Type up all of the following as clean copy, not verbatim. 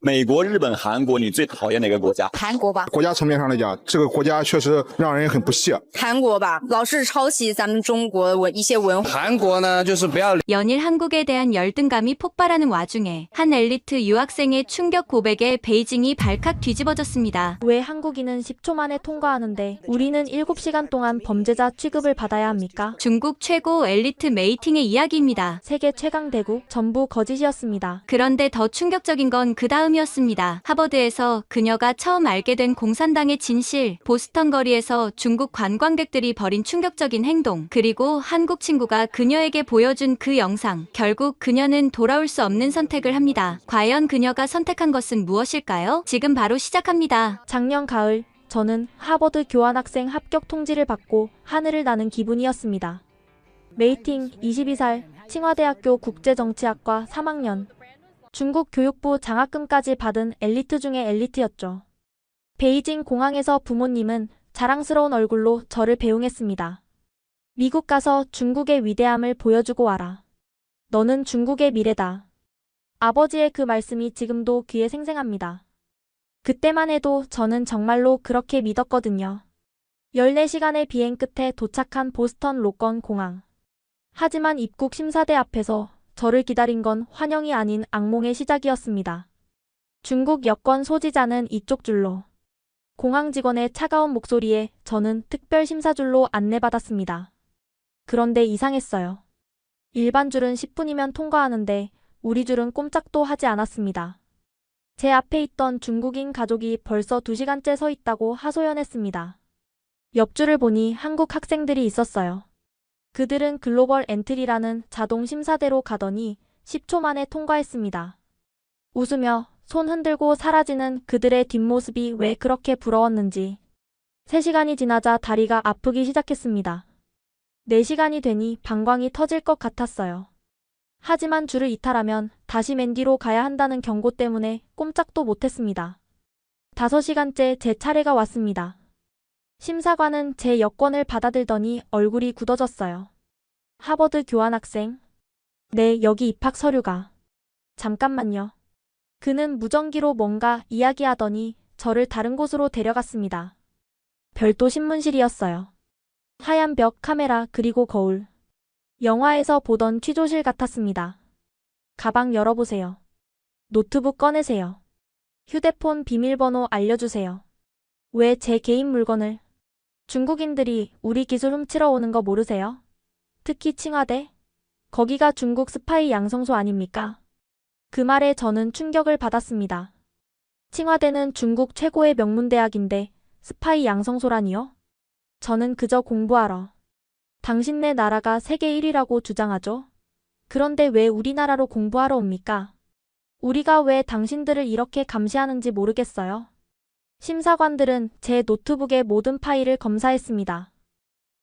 美国、日本、韩国，你最讨厌哪个国家？韩国吧，国家层面上来讲，这个国家确实让人很不屑。韩国吧，老是抄袭咱们中国一些文化。韩国呢，就是不要 연일 한국에 대한 열등감이 폭발하는 와중에 한 엘리트 유학생의 충격 고백에 베이징이 발칵 뒤집어졌습니다. 왜 한국인은 10초 만에 통과하는데 우리는 7시간 동안 범죄자 취급을 받아야 합니까? 중국 최고 엘리트 메이팅의 이야기입니다. 세계 최강 대국 전부 거짓이었습니다. 그런데 더 충격적인 건 그 다음이었습니다. 하버드에서 그녀가 처음 알게 된 공산당의 진실, 보스턴 거리에서 중국 관광객들이 벌인 충격적인 행동, 그리고 한국 친구가 그녀에게 보여준 그 영상. 결국 그녀는 돌아올 수 없는 선택을 합니다. 과연 그녀가 선택한 것은 무엇일까요? 지금 바로 시작합니다. 작년 가을 저는 하버드 교환학생 합격 통지를 받고 하늘을 나는 기분이었습니다. 메이팅 22살 칭화대학교 국제정치학과 3학년 중국 교육부 장학금까지 받은 엘리트 중의 엘리트였죠. 베이징 공항에서 부모님은 자랑스러운 얼굴로 저를 배웅했습니다. 미국 가서 중국의 위대함을 보여주고 와라. 너는 중국의 미래다. 아버지의 그 말씀이 지금도 귀에 생생합니다. 그때만 해도 저는 정말로 그렇게 믿었거든요. 14시간의 비행 끝에 도착한 보스턴 로건 공항. 하지만 입국 심사대 앞에서 저를 기다린 건 환영이 아닌 악몽의 시작이었습니다. 중국 여권 소지자는 이쪽 줄로. 공항 직원의 차가운 목소리에 저는 특별 심사줄로 안내받았습니다. 그런데 이상했어요. 일반 줄은 10분이면 통과하는데 우리 줄은 꼼짝도 하지 않았습니다. 제 앞에 있던 중국인 가족이 벌써 2시간째 서 있다고 하소연했습니다. 옆줄을 보니 한국 학생들이 있었어요. 그들은 글로벌 엔트리라는 자동 심사대로 가더니 10초 만에 통과했습니다. 웃으며 손 흔들고 사라지는 그들의 뒷모습이 왜 그렇게 부러웠는지. 3시간이 지나자 다리가 아프기 시작했습니다. 4시간이 되니 방광이 터질 것 같았어요. 하지만 줄을 이탈하면 다시 맨 뒤로 가야 한다는 경고 때문에 꼼짝도 못했습니다. 5시간째 제 차례가 왔습니다. 심사관은 제 여권을 받아들더니 얼굴이 굳어졌어요. 하버드 교환학생? 네, 여기 입학 서류가. 잠깐만요. 그는 무전기로 뭔가 이야기하더니 저를 다른 곳으로 데려갔습니다. 별도 신문실이었어요. 하얀 벽, 카메라, 그리고 거울. 영화에서 보던 취조실 같았습니다. 가방 열어보세요. 노트북 꺼내세요. 휴대폰 비밀번호 알려주세요. 왜 제 개인 물건을? 중국인들이 우리 기술 훔치러 오는 거 모르세요? 특히 칭화대? 거기가 중국 스파이 양성소 아닙니까? 그 말에 저는 충격을 받았습니다. 칭화대는 중국 최고의 명문대학인데 스파이 양성소라니요? 저는 그저 공부하러. 당신네 나라가 세계 1위라고 주장하죠? 그런데 왜 우리나라로 공부하러 옵니까? 우리가 왜 당신들을 이렇게 감시하는지 모르겠어요. 심사관들은 제 노트북의 모든 파일을 검사했습니다.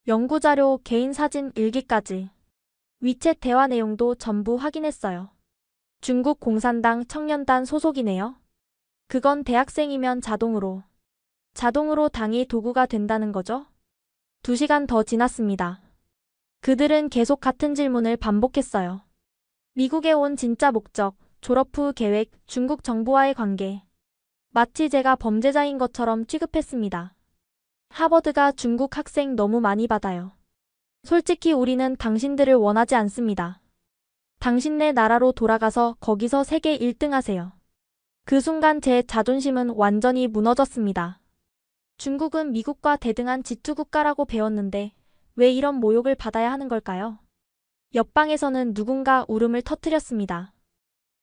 연구자료, 개인 사진, 일기까지. 위챗 대화 내용도 전부 확인했어요. 중국 공산당 청년단 소속이네요. 그건 대학생이면 자동으로 당이 도구가 된다는 거죠? 2시간 더 지났습니다. 그들은 계속 같은 질문을 반복했어요. 미국에 온 진짜 목적, 졸업 후 계획, 중국 정부와의 관계. 마치 제가 범죄자인 것처럼 취급했습니다. 하버드가 중국 학생 너무 많이 받아요. 솔직히 우리는 당신들을 원하지 않습니다. 당신네 나라로 돌아가서 거기서 세계 1등 하세요. 그 순간 제 자존심은 완전히 무너졌습니다. 중국은 미국과 대등한 지투국가라고 배웠는데 왜 이런 모욕을 받아야 하는 걸까요? 옆방에서는 누군가 울음을 터뜨렸습니다.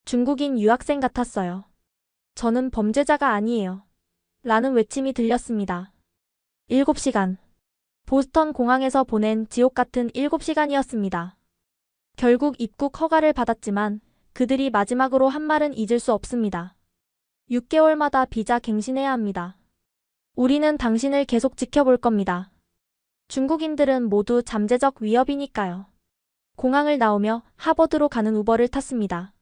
중국인 유학생 같았어요. 저는 범죄자가 아니에요. 라는 외침이 들렸습니다. 7시간. 보스턴 공항에서 보낸 지옥 같은 7시간이었습니다. 결국 입국 허가를 받았지만 그들이 마지막으로 한 말은 잊을 수 없습니다. 6개월마다 비자 갱신해야 합니다. 우리는 당신을 계속 지켜볼 겁니다. 중국인들은 모두 잠재적 위협이니까요. 공항을 나오며 하버드로 가는 우버를 탔습니다.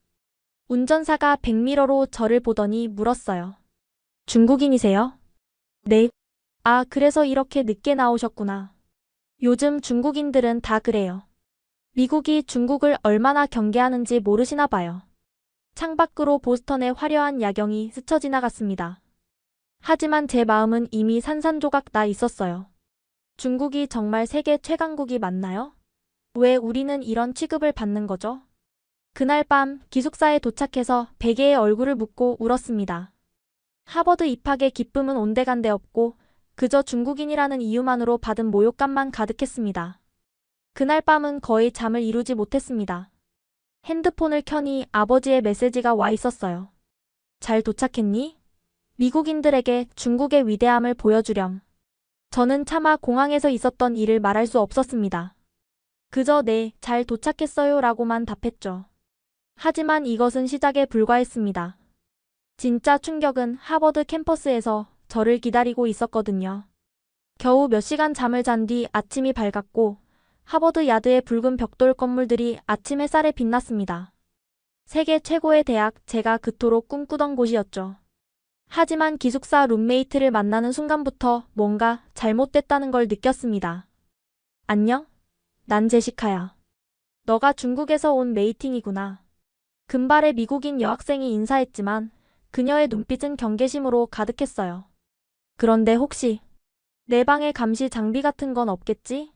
운전사가 백미러로 저를 보더니 물었어요. 중국인이세요? 네. 아, 그래서 이렇게 늦게 나오셨구나. 요즘 중국인들은 다 그래요. 미국이 중국을 얼마나 경계하는지 모르시나 봐요. 창밖으로 보스턴의 화려한 야경이 스쳐 지나갔습니다. 하지만 제 마음은 이미 산산조각 나 있었어요. 중국이 정말 세계 최강국이 맞나요? 왜 우리는 이런 취급을 받는 거죠? 그날 밤 기숙사에 도착해서 베개에 얼굴을 묻고 울었습니다. 하버드 입학의 기쁨은 온데간데 없고 그저 중국인이라는 이유만으로 받은 모욕감만 가득했습니다. 그날 밤은 거의 잠을 이루지 못했습니다. 핸드폰을 켜니 아버지의 메시지가 와 있었어요. 잘 도착했니? 미국인들에게 중국의 위대함을 보여주렴. 저는 차마 공항에서 있었던 일을 말할 수 없었습니다. 그저 네, 잘 도착했어요 라고만 답했죠. 하지만 이것은 시작에 불과했습니다. 진짜 충격은 하버드 캠퍼스에서 저를 기다리고 있었거든요. 겨우 몇 시간 잠을 잔 뒤 아침이 밝았고 하버드 야드의 붉은 벽돌 건물들이 아침 햇살에 빛났습니다. 세계 최고의 대학, 제가 그토록 꿈꾸던 곳이었죠. 하지만 기숙사 룸메이트를 만나는 순간부터 뭔가 잘못됐다는 걸 느꼈습니다. 안녕? 난 제시카야. 너가 중국에서 온 메이팅이구나. 금발의 미국인 여학생이 인사했지만 그녀의 눈빛은 경계심으로 가득했어요. 그런데 혹시 내 방에 감시 장비 같은 건 없겠지?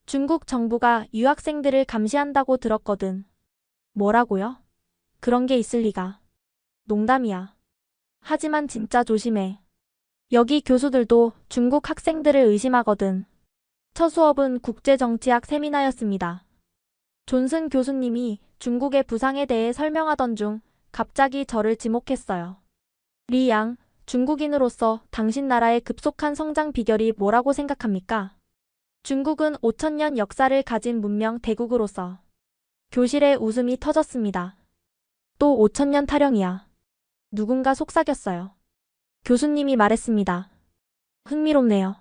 중국 정부가 유학생들을 감시한다고 들었거든. 뭐라고요? 그런 게 있을 리가. 농담이야. 하지만 진짜 조심해. 여기 교수들도 중국 학생들을 의심하거든. 첫 수업은 국제정치학 세미나였습니다. 존슨 교수님이 중국의 부상에 대해 설명하던 중 갑자기 저를 지목했어요. 리 양, 중국인으로서 당신 나라의 급속한 성장 비결이 뭐라고 생각합니까? 중국은 5,000년 역사를 가진 문명 대국으로서. 교실에 웃음이 터졌습니다. 또 5,000년 타령이야. 누군가 속삭였어요. 교수님이 말했습니다. 흥미롭네요.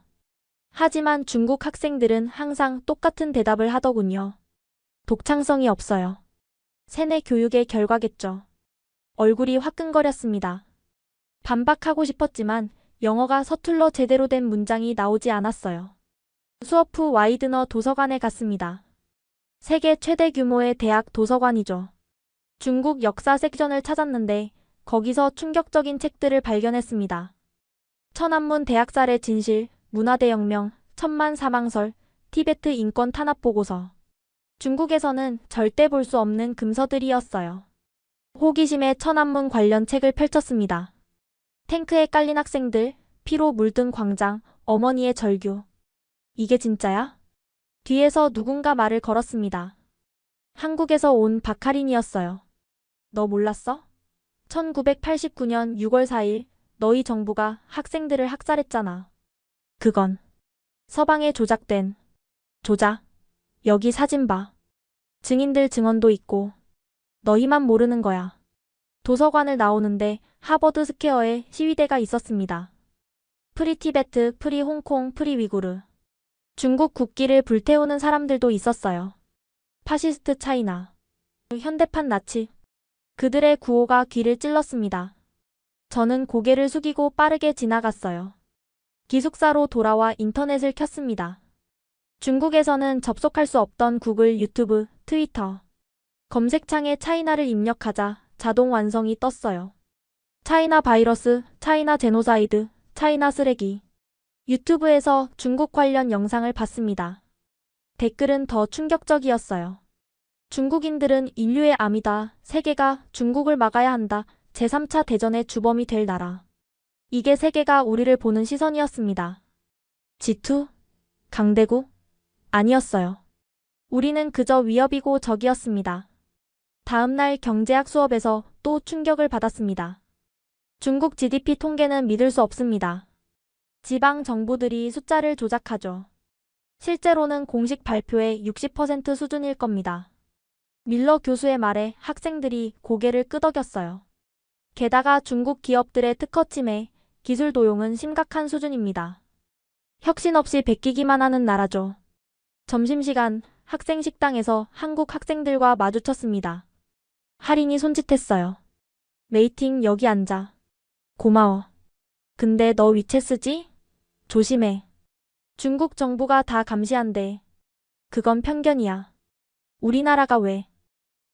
하지만 중국 학생들은 항상 똑같은 대답을 하더군요. 독창성이 없어요. 세뇌 교육의 결과겠죠. 얼굴이 화끈거렸습니다. 반박하고 싶었지만 영어가 서툴러 제대로 된 문장이 나오지 않았어요. 수업 후 와이드너 도서관에 갔습니다. 세계 최대 규모의 대학 도서관이죠. 중국 역사 섹션을 찾았는데 거기서 충격적인 책들을 발견했습니다. 천안문 대학살의 진실, 문화대혁명, 천만 사망설, 티베트 인권 탄압 보고서. 중국에서는 절대 볼 수 없는 금서들이었어요. 호기심에 천안문 관련 책을 펼쳤습니다. 탱크에 깔린 학생들, 피로 물든 광장, 어머니의 절규. 이게 진짜야? 뒤에서 누군가 말을 걸었습니다. 한국에서 온 박하린이었어요. 너 몰랐어? 1989년 6월 4일 너희 정부가 학생들을 학살했잖아. 그건 서방에 조작된 조작. 여기 사진 봐. 증인들 증언도 있고. 너희만 모르는 거야. 도서관을 나오는데 하버드 스퀘어에 시위대가 있었습니다. 프리 티베트, 프리 홍콩, 프리 위구르. 중국 국기를 불태우는 사람들도 있었어요. 파시스트 차이나. 현대판 나치. 그들의 구호가 귀를 찔렀습니다. 저는 고개를 숙이고 빠르게 지나갔어요. 기숙사로 돌아와 인터넷을 켰습니다. 중국에서는 접속할 수 없던 구글, 유튜브, 트위터. 검색창에 차이나를 입력하자 자동 완성이 떴어요. 차이나 바이러스, 차이나 제노사이드, 차이나 쓰레기. 유튜브에서 중국 관련 영상을 봤습니다. 댓글은 더 충격적이었어요. 중국인들은 인류의 암이다. 세계가 중국을 막아야 한다. 제3차 대전의 주범이 될 나라. 이게 세계가 우리를 보는 시선이었습니다. G2? 강대국? 아니었어요. 우리는 그저 위협이고 적이었습니다. 다음날 경제학 수업에서 또 충격을 받았습니다. 중국 GDP 통계는 믿을 수 없습니다. 지방 정부들이 숫자를 조작하죠. 실제로는 공식 발표의 60% 수준일 겁니다. 밀러 교수의 말에 학생들이 고개를 끄덕였어요. 게다가 중국 기업들의 특허 침해, 기술 도용은 심각한 수준입니다. 혁신 없이 베끼기만 하는 나라죠. 점심시간 학생 식당에서 한국 학생들과 마주쳤습니다. 할인이 손짓했어요. 메이팅 여기 앉아. 고마워. 근데 너 위챗 쓰지? 조심해. 중국 정부가 다 감시한대. 그건 편견이야. 우리나라가 왜?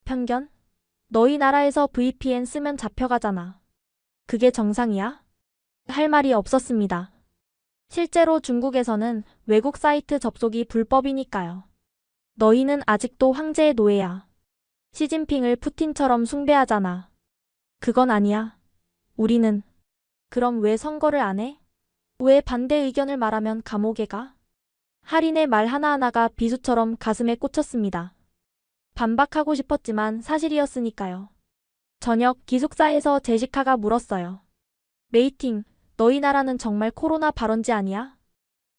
편견? 너희 나라에서 VPN 쓰면 잡혀가잖아. 그게 정상이야? 할 말이 없었습니다. 실제로 중국에서는 외국 사이트 접속이 불법이니까요. 너희는 아직도 황제의 노예야. 시진핑을 푸틴처럼 숭배하잖아. 그건 아니야. 우리는. 그럼 왜 선거를 안 해? 왜 반대 의견을 말하면 감옥에 가? 할인의 말 하나하나가 비수처럼 가슴에 꽂혔습니다. 반박하고 싶었지만 사실이었으니까요. 저녁 기숙사에서 제시카가 물었어요. 메이팅, 너희 나라는 정말 코로나 발원지 아니야?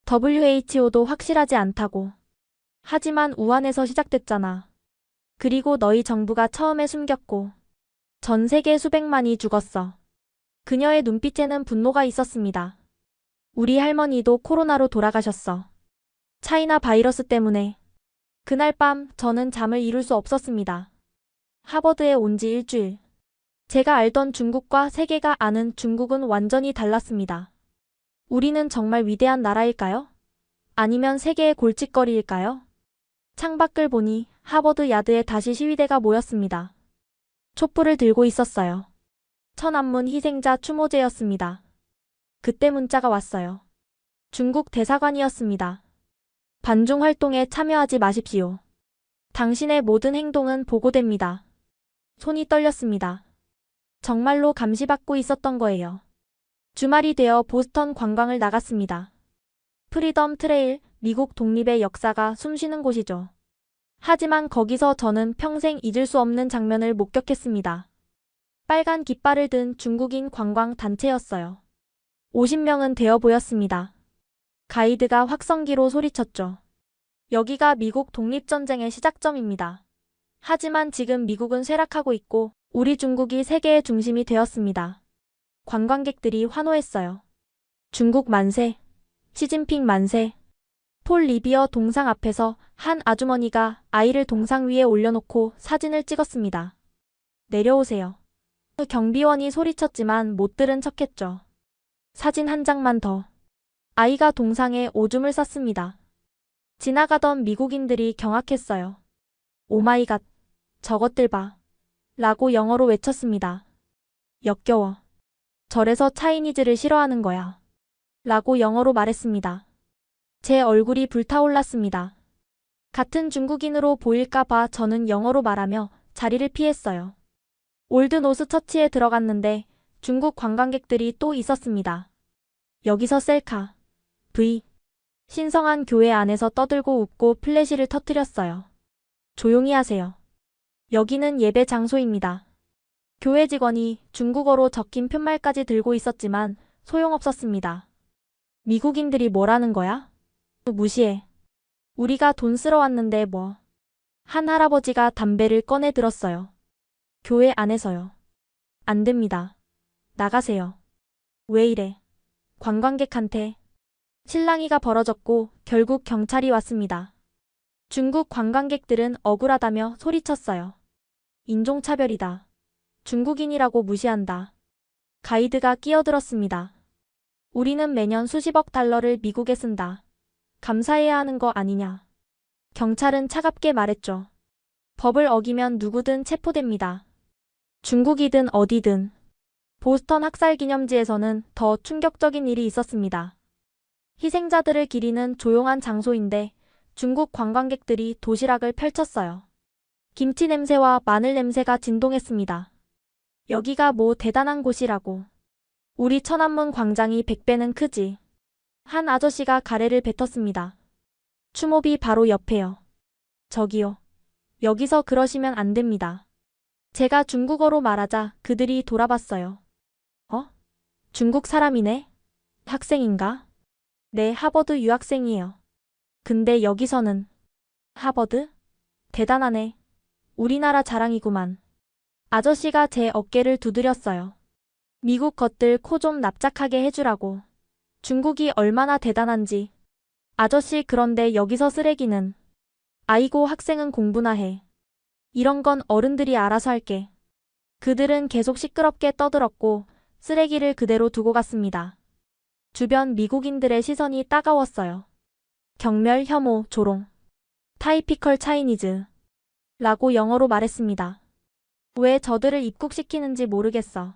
WHO도 확실하지 않다고. 하지만 우한에서 시작됐잖아. 그리고 너희 정부가 처음에 숨겼고 전 세계 수백만이 죽었어. 그녀의 눈빛에는 분노가 있었습니다. 우리 할머니도 코로나로 돌아가셨어. 차이나 바이러스 때문에. 그날 밤 저는 잠을 이룰 수 없었습니다. 하버드에 온 지 일주일. 제가 알던 중국과 세계가 아는 중국은 완전히 달랐습니다. 우리는 정말 위대한 나라일까요? 아니면 세계의 골칫거리일까요? 창밖을 보니 하버드 야드에 다시 시위대가 모였습니다. 촛불을 들고 있었어요. 천안문 희생자 추모제였습니다. 그때 문자가 왔어요. 중국 대사관이었습니다. 반중 활동에 참여하지 마십시오. 당신의 모든 행동은 보고됩니다. 손이 떨렸습니다. 정말로 감시받고 있었던 거예요. 주말이 되어 보스턴 관광을 나갔습니다. 프리덤 트레일, 미국 독립의 역사가 숨쉬는 곳이죠. 하지만 거기서 저는 평생 잊을 수 없는 장면을 목격했습니다. 빨간 깃발을 든 중국인 관광 단체였어요. 50명은 되어 보였습니다. 가이드가 확성기로 소리쳤죠. 여기가 미국 독립전쟁의 시작점입니다. 하지만 지금 미국은 쇠락하고 있고 우리 중국이 세계의 중심이 되었습니다. 관광객들이 환호했어요. 중국 만세, 시진핑 만세. 폴 리비어 동상 앞에서 한 아주머니가 아이를 동상 위에 올려놓고 사진을 찍었습니다. 내려오세요. 경비원이 소리쳤지만 못 들은 척했죠. 사진 한 장만 더. 아이가 동상에 오줌을 쌌습니다. 지나가던 미국인들이 경악했어요. 오마이갓, 저것들 봐. 라고 영어로 외쳤습니다. 역겨워. 저래서 차이니즈를 싫어하는 거야. 라고 영어로 말했습니다. 제 얼굴이 불타올랐습니다. 같은 중국인으로 보일까봐 저는 영어로 말하며 자리를 피했어요. 올드노스 처치에 들어갔는데 중국 관광객들이 또 있었습니다. 여기서 셀카. V. 신성한 교회 안에서 떠들고 웃고 플래시를 터뜨렸어요. 조용히 하세요. 여기는 예배 장소입니다. 교회 직원이 중국어로 적힌 푯말까지 들고 있었지만 소용없었습니다. 미국인들이 뭐라는 거야? 무시해. 우리가 돈 쓰러 왔는데 뭐. 한 할아버지가 담배를 꺼내 들었어요. 교회 안에서요. 안 됩니다. 나가세요. 왜 이래? 관광객한테. 실랑이가 벌어졌고 결국 경찰이 왔습니다. 중국 관광객들은 억울하다며 소리쳤어요. 인종차별이다. 중국인이라고 무시한다. 가이드가 끼어들었습니다. 우리는 매년 수십억 달러를 미국에 쓴다. 감사해야 하는 거 아니냐. 경찰은 차갑게 말했죠. 법을 어기면 누구든 체포됩니다. 중국이든 어디든. 보스턴 학살 기념지에서는 더 충격적인 일이 있었습니다. 희생자들을 기리는 조용한 장소인데 중국 관광객들이 도시락을 펼쳤어요. 김치 냄새와 마늘 냄새가 진동했습니다. 여기가 뭐 대단한 곳이라고. 우리 천안문 광장이 100배는 크지. 한 아저씨가 가래를 뱉었습니다. 추모비 바로 옆에요. 저기요. 여기서 그러시면 안 됩니다. 제가 중국어로 말하자 그들이 돌아봤어요. 중국 사람이네? 학생인가? 네, 하버드 유학생이에요. 근데 여기서는 하버드? 대단하네. 우리나라 자랑이구만. 아저씨가 제 어깨를 두드렸어요. 미국 것들 코 좀 납작하게 해주라고. 중국이 얼마나 대단한지. 아저씨 그런데 여기서 쓰레기는. 아이고 학생은 공부나 해. 이런 건 어른들이 알아서 할게. 그들은 계속 시끄럽게 떠들었고 쓰레기를 그대로 두고 갔습니다. 주변 미국인들의 시선이 따가웠어요. 경멸, 혐오, 조롱. 타이피컬 차이니즈. 라고 영어로 말했습니다. 왜 저들을 입국시키는지 모르겠어.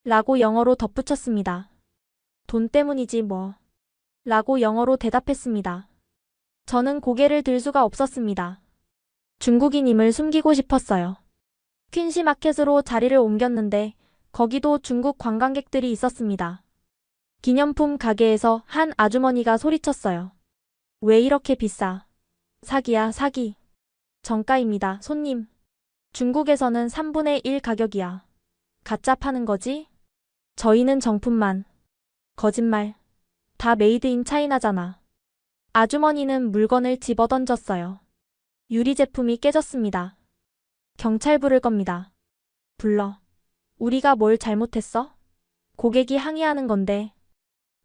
라고 영어로 덧붙였습니다. 돈 때문이지 뭐. 라고 영어로 대답했습니다. 저는 고개를 들 수가 없었습니다. 중국인임을 숨기고 싶었어요. 퀸시 마켓으로 자리를 옮겼는데 거기도 중국 관광객들이 있었습니다. 기념품 가게에서 한 아주머니가 소리쳤어요. 왜 이렇게 비싸? 사기야, 사기. 정가입니다, 손님. 중국에서는 3분의 1 가격이야. 가짜 파는 거지? 저희는 정품만. 거짓말. 다 메이드 인 차이나잖아. 아주머니는 물건을 집어던졌어요. 유리 제품이 깨졌습니다. 경찰 부를 겁니다. 불러. 우리가 뭘 잘못했어? 고객이 항의하는 건데.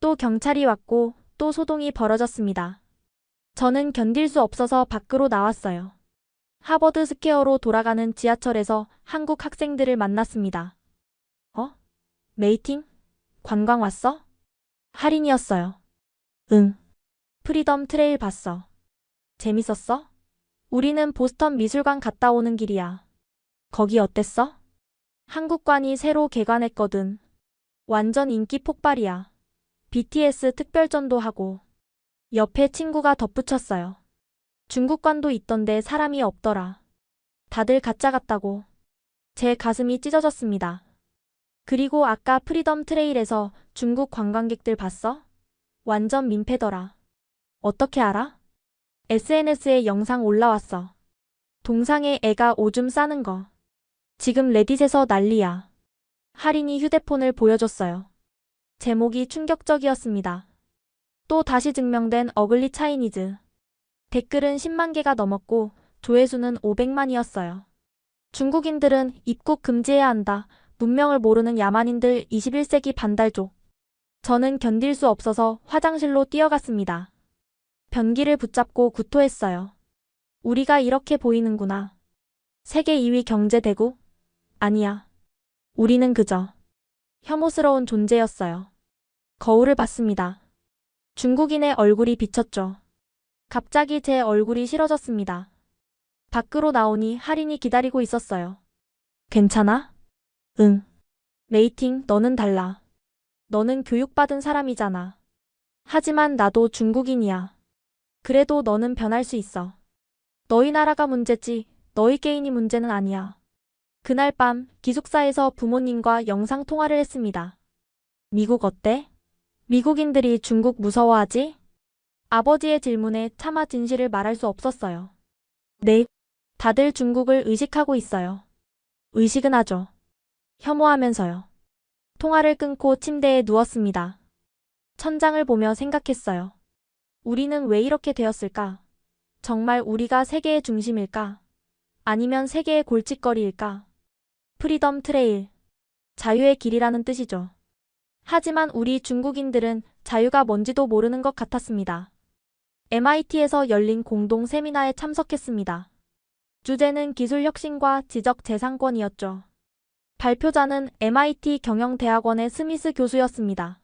또 경찰이 왔고 또 소동이 벌어졌습니다. 저는 견딜 수 없어서 밖으로 나왔어요. 하버드 스퀘어로 돌아가는 지하철에서 한국 학생들을 만났습니다. 메이팅? 관광 왔어? 할인이었어요. 응. 프리덤 트레일 봤어. 재밌었어? 우리는 보스턴 미술관 갔다 오는 길이야. 거기 어땠어? 한국관이 새로 개관했거든. 완전 인기 폭발이야. BTS 특별전도 하고. 옆에 친구가 덧붙였어요. 중국관도 있던데 사람이 없더라. 다들 가짜 같다고. 제 가슴이 찢어졌습니다. 그리고 아까 프리덤 트레일에서 중국 관광객들 봤어? 완전 민폐더라. 어떻게 알아? SNS에 영상 올라왔어. 동상에 애가 오줌 싸는 거. 지금 레딧에서 난리야. 할인이 휴대폰을 보여줬어요. 제목이 충격적이었습니다. 또 다시 증명된 어글리 차이니즈. 댓글은 10만 개가 넘었고 조회수는 500만이었어요. 중국인들은 입국 금지해야 한다. 문명을 모르는 야만인들 21세기 반달족. 저는 견딜 수 없어서 화장실로 뛰어갔습니다. 변기를 붙잡고 구토했어요. 우리가 이렇게 보이는구나. 세계 2위 경제대국? 아니야. 우리는 그저 혐오스러운 존재였어요. 거울을 봤습니다. 중국인의 얼굴이 비쳤죠. 갑자기 제 얼굴이 싫어졌습니다. 밖으로 나오니 할인이 기다리고 있었어요. 괜찮아? 응. 메이팅, 너는 달라. 너는 교육받은 사람이잖아. 하지만 나도 중국인이야. 그래도 너는 변할 수 있어. 너희 나라가 문제지, 너희 개인이 문제는 아니야. 그날 밤 기숙사에서 부모님과 영상통화를 했습니다. 미국 어때? 미국인들이 중국 무서워하지? 아버지의 질문에 차마 진실을 말할 수 없었어요. 네, 다들 중국을 의식하고 있어요. 의식은 하죠. 혐오하면서요. 통화를 끊고 침대에 누웠습니다. 천장을 보며 생각했어요. 우리는 왜 이렇게 되었을까? 정말 우리가 세계의 중심일까? 아니면 세계의 골칫거리일까? 프리덤 트레일. 자유의 길이라는 뜻이죠. 하지만 우리 중국인들은 자유가 뭔지도 모르는 것 같았습니다. MIT에서 열린 공동 세미나에 참석했습니다. 주제는 기술 혁신과 지적 재산권이었죠. 발표자는 MIT 경영대학원의 스미스 교수였습니다.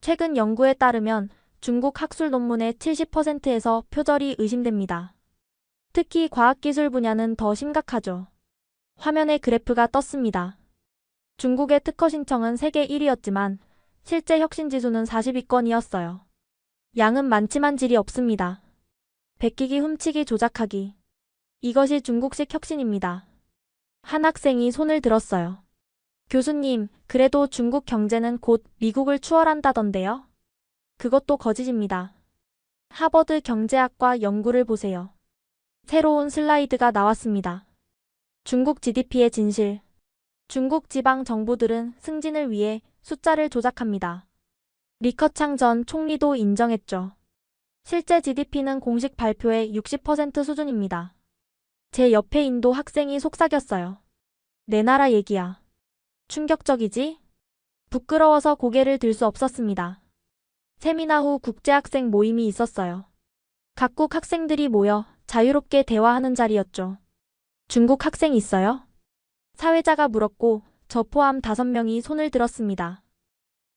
최근 연구에 따르면 중국 학술 논문의 70%에서 표절이 의심됩니다. 특히 과학기술 분야는 더 심각하죠. 화면에 그래프가 떴습니다. 중국의 특허 신청은 세계 1위였지만 실제 혁신 지수는 42건이었어요. 양은 많지만 질이 없습니다. 베끼기, 훔치기, 조작하기. 이것이 중국식 혁신입니다. 한 학생이 손을 들었어요. 교수님, 그래도 중국 경제는 곧 미국을 추월한다던데요? 그것도 거짓입니다. 하버드 경제학과 연구를 보세요. 새로운 슬라이드가 나왔습니다. 중국 GDP의 진실. 중국 지방 정부들은 승진을 위해 숫자를 조작합니다. 리커창 전 총리도 인정했죠. 실제 GDP는 공식 발표의 60% 수준입니다. 제 옆에 인도 학생이 속삭였어요. 내 나라 얘기야. 충격적이지? 부끄러워서 고개를 들 수 없었습니다. 세미나 후 국제학생 모임이 있었어요. 각국 학생들이 모여 자유롭게 대화하는 자리였죠. 중국 학생 있어요? 사회자가 물었고 저 포함 5명이 손을 들었습니다.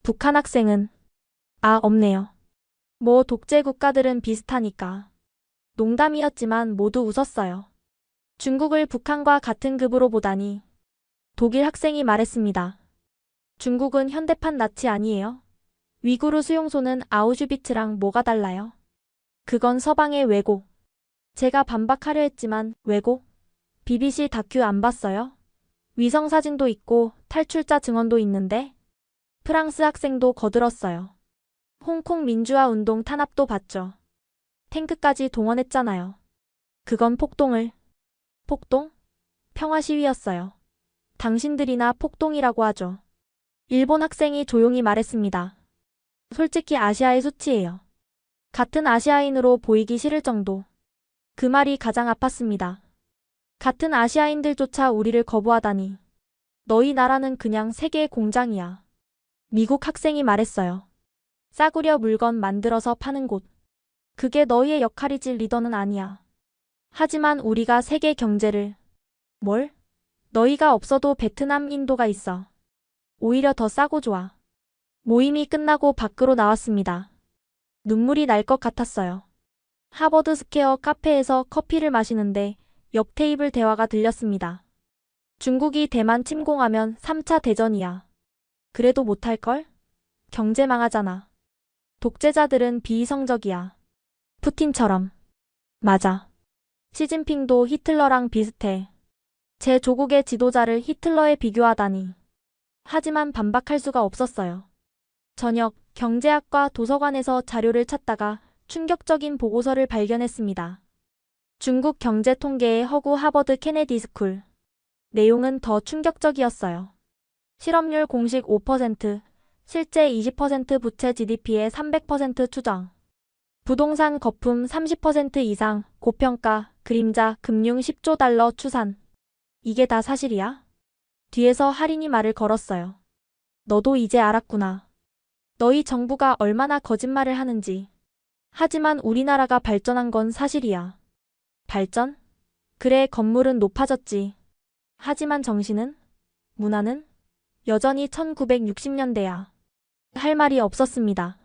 북한 학생은 없네요. 뭐 독재 국가들은 비슷하니까. 농담이었지만 모두 웃었어요. 중국을 북한과 같은 급으로 보다니 독일 학생이 말했습니다. 중국은 현대판 나치 아니에요? 위구르 수용소는 아우슈비츠랑 뭐가 달라요? 그건 서방의 왜곡. 제가 반박하려 했지만 왜곡? BBC 다큐 안 봤어요? 위성 사진도 있고 탈출자 증언도 있는데? 프랑스 학생도 거들었어요. 홍콩 민주화 운동 탄압도 봤죠. 탱크까지 동원했잖아요. 그건 폭동을. 폭동? 평화 시위였어요. 당신들이나 폭동이라고 하죠. 일본 학생이 조용히 말했습니다. 솔직히 아시아의 수치예요. 같은 아시아인으로 보이기 싫을 정도. 그 말이 가장 아팠습니다. 같은 아시아인들조차 우리를 거부하다니. 너희 나라는 그냥 세계의 공장이야. 미국 학생이 말했어요. 싸구려 물건 만들어서 파는 곳. 그게 너희의 역할이지 리더는 아니야. 하지만 우리가 세계 경제를. 뭘? 너희가 없어도 베트남, 인도가 있어. 오히려 더 싸고 좋아. 모임이 끝나고 밖으로 나왔습니다. 눈물이 날 것 같았어요. 하버드 스퀘어 카페에서 커피를 마시는데 옆 테이블 대화가 들렸습니다. 중국이 대만 침공하면 3차 대전이야. 그래도 못할걸? 경제 망하잖아. 독재자들은 비이성적이야. 푸틴처럼. 맞아. 시진핑도 히틀러랑 비슷해. 제 조국의 지도자를 히틀러에 비교하다니. 하지만 반박할 수가 없었어요. 저녁 경제학과 도서관에서 자료를 찾다가 충격적인 보고서를 발견했습니다. 중국 경제 통계의 허구 하버드 케네디 스쿨. 내용은 더 충격적이었어요. 실업률 공식 5%, 실제 20% 부채 GDP의 300% 추정. 부동산 거품 30% 이상, 고평가, 그림자, 금융 10조 달러 추산. 이게 다 사실이야? 뒤에서 할인이 말을 걸었어요. 너도 이제 알았구나. 너희 정부가 얼마나 거짓말을 하는지. 하지만 우리나라가 발전한 건 사실이야. 발전? 그래, 건물은 높아졌지. 하지만 정신은? 문화는? 여전히 1960년대야. 할 말이 없었습니다.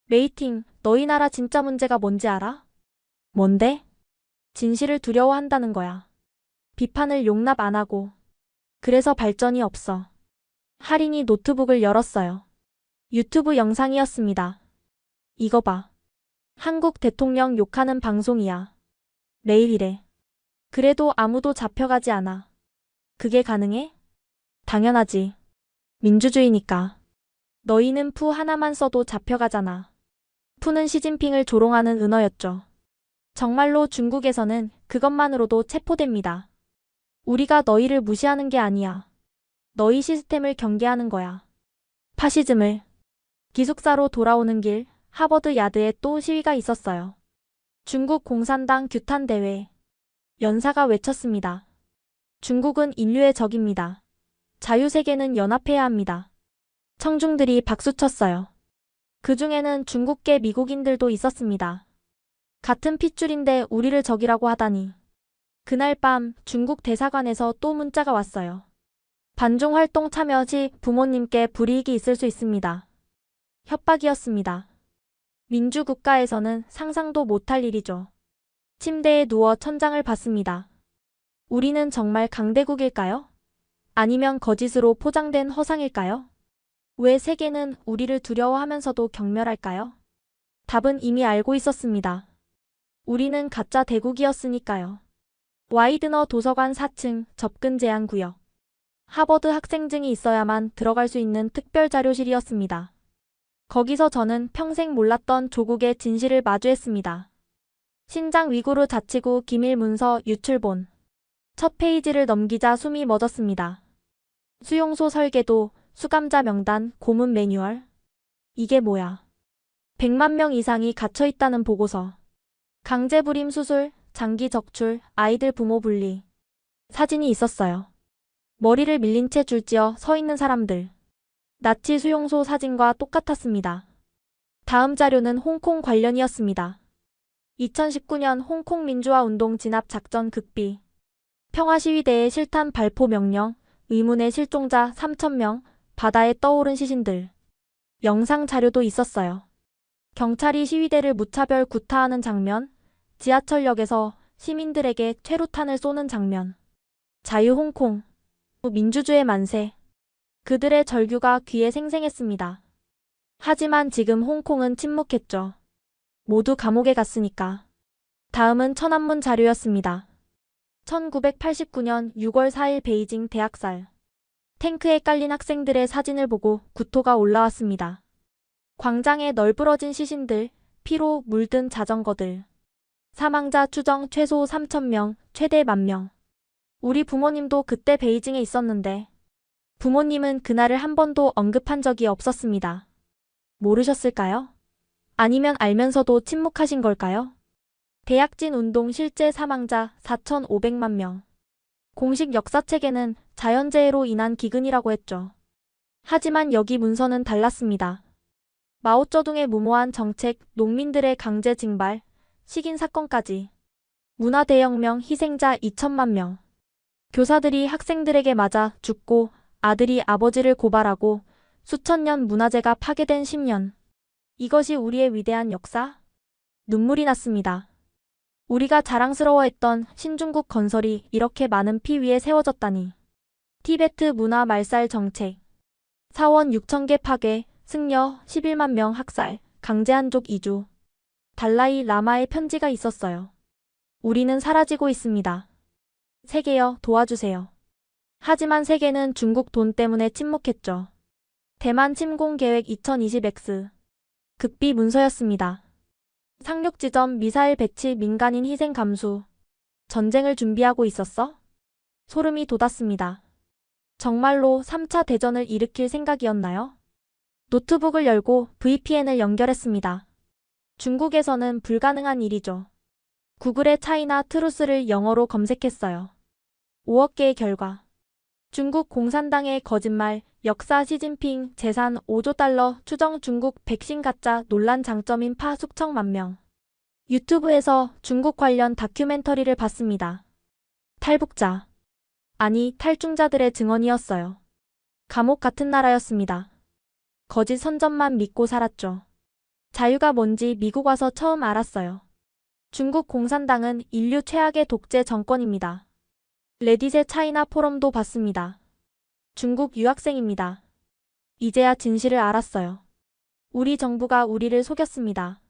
메이팅, 너희 나라 진짜 문제가 뭔지 알아? 뭔데? 진실을 두려워한다는 거야. 비판을 용납 안 하고. 그래서 발전이 없어. 할인이 노트북을 열었어요. 유튜브 영상이었습니다. 이거 봐. 한국 대통령 욕하는 방송이야. 매일 이래. 그래도 아무도 잡혀가지 않아. 그게 가능해? 당연하지. 민주주의니까. 너희는 푸 하나만 써도 잡혀가잖아. 푸는 시진핑을 조롱하는 은어였죠. 정말로 중국에서는 그것만으로도 체포됩니다. 우리가 너희를 무시하는 게 아니야. 너희 시스템을 경계하는 거야. 파시즘을. 기숙사로 돌아오는 길 하버드 야드에 또 시위가 있었어요. 중국 공산당 규탄 대회. 연사가 외쳤습니다. 중국은 인류의 적입니다. 자유세계는 연합해야 합니다. 청중들이 박수쳤어요. 그 중에는 중국계 미국인들도 있었습니다. 같은 핏줄인데 우리를 적이라고 하다니. 그날 밤 중국 대사관에서 또 문자가 왔어요. 반중활동 참여 시 부모님께 불이익이 있을 수 있습니다. 협박이었습니다. 민주국가에서는 상상도 못할 일이죠. 침대에 누워 천장을 봤습니다. 우리는 정말 강대국일까요? 아니면 거짓으로 포장된 허상일까요? 왜 세계는 우리를 두려워하면서도 경멸할까요? 답은 이미 알고 있었습니다. 우리는 가짜 대국이었으니까요. 와이드너 도서관 4층 접근 제한 구역. 하버드 학생증이 있어야만 들어갈 수 있는 특별 자료실이었습니다. 거기서 저는 평생 몰랐던 조국의 진실을 마주했습니다. 신장 위구르 자치구 기밀 문서 유출본. 첫 페이지를 넘기자 숨이 멎었습니다. 수용소 설계도, 수감자 명단, 고문 매뉴얼. 이게 뭐야? 100만 명 이상이 갇혀 있다는 보고서. 강제불임 수술, 장기 적출, 아이들 부모 분리. 사진이 있었어요. 머리를 밀린 채 줄지어 서 있는 사람들. 나치 수용소 사진과 똑같았습니다. 다음 자료는 홍콩 관련이었습니다. 2019년 홍콩 민주화 운동 진압 작전 극비. 평화시위대의 실탄 발포 명령, 의문의 실종자 3,000명, 바다에 떠오른 시신들. 영상 자료도 있었어요. 경찰이 시위대를 무차별 구타하는 장면, 지하철역에서 시민들에게 최루탄을 쏘는 장면. 자유 홍콩. 민주주의 만세. 그들의 절규가 귀에 생생했습니다. 하지만 지금 홍콩은 침묵했죠. 모두 감옥에 갔으니까. 다음은 천안문 자료였습니다. 1989년 6월 4일 베이징 대학살. 탱크에 깔린 학생들의 사진을 보고 구토가 올라왔습니다. 광장에 널브러진 시신들, 피로 물든 자전거들. 사망자 추정 최소 3,000명, 최대 10,000명. 우리 부모님도 그때 베이징에 있었는데 부모님은 그날을 한 번도 언급한 적이 없었습니다. 모르셨을까요? 아니면 알면서도 침묵하신 걸까요? 대약진 운동 실제 사망자 4,500만 명. 공식 역사책에는 자연재해로 인한 기근이라고 했죠. 하지만 여기 문서는 달랐습니다. 마오쩌둥의 무모한 정책, 농민들의 강제 징발, 식인 사건까지. 문화대혁명 희생자 2천만 명. 교사들이 학생들에게 맞아 죽고 아들이 아버지를 고발하고 수천 년 문화재가 파괴된 10년. 이것이 우리의 위대한 역사? 눈물이 났습니다. 우리가 자랑스러워했던 신중국 건설이 이렇게 많은 피 위에 세워졌다니. 티베트 문화 말살 정책. 사원 6,000개 파괴, 승려 11만 명 학살, 강제한족 이주. 달라이 라마의 편지가 있었어요. 우리는 사라지고 있습니다. 세계여 도와주세요. 하지만 세계는 중국 돈 때문에 침묵했죠. 대만 침공 계획 2020X. 극비 문서였습니다. 상륙 지점 미사일 배치 민간인 희생 감수. 전쟁을 준비하고 있었어? 소름이 돋았습니다. 정말로 3차 대전을 일으킬 생각이었나요? 노트북을 열고 VPN을 연결했습니다. 중국에서는 불가능한 일이죠. 구글의 차이나 트루스를 영어로 검색했어요. 5억 개의 결과. 중국 공산당의 거짓말, 역사 시진핑 재산 5조 달러 추정 중국 백신 가짜 논란 장점인 파 수천만 명. 유튜브에서 중국 관련 다큐멘터리를 봤습니다. 탈북자. 아니, 탈중자들의 증언이었어요. 감옥 같은 나라였습니다. 거짓 선전만 믿고 살았죠. 자유가 뭔지 미국 와서 처음 알았어요. 중국 공산당은 인류 최악의 독재 정권입니다. 레딧의 차이나 포럼도 봤습니다. 중국 유학생입니다. 이제야 진실을 알았어요. 우리 정부가 우리를 속였습니다.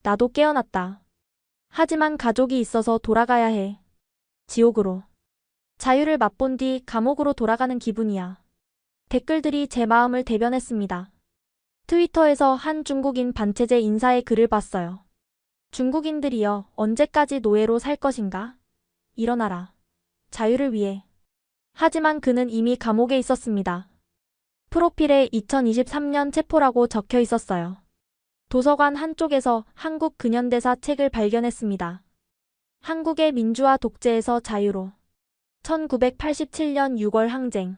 나도 깨어났다. 하지만 가족이 있어서 돌아가야 해. 지옥으로. 자유를 맛본 뒤 감옥으로 돌아가는 기분이야. 댓글들이 제 마음을 대변했습니다. 트위터에서 한 중국인 반체제 인사의 글을 봤어요. 중국인들이여 언제까지 노예로 살 것인가? 일어나라. 자유를 위해. 하지만 그는 이미 감옥에 있었습니다. 프로필에 2023년 체포라고 적혀 있었어요. 도서관 한쪽에서 한국 근현대사 책을 발견했습니다. 한국의 민주화 독재에서 자유로. 1987년 6월 항쟁.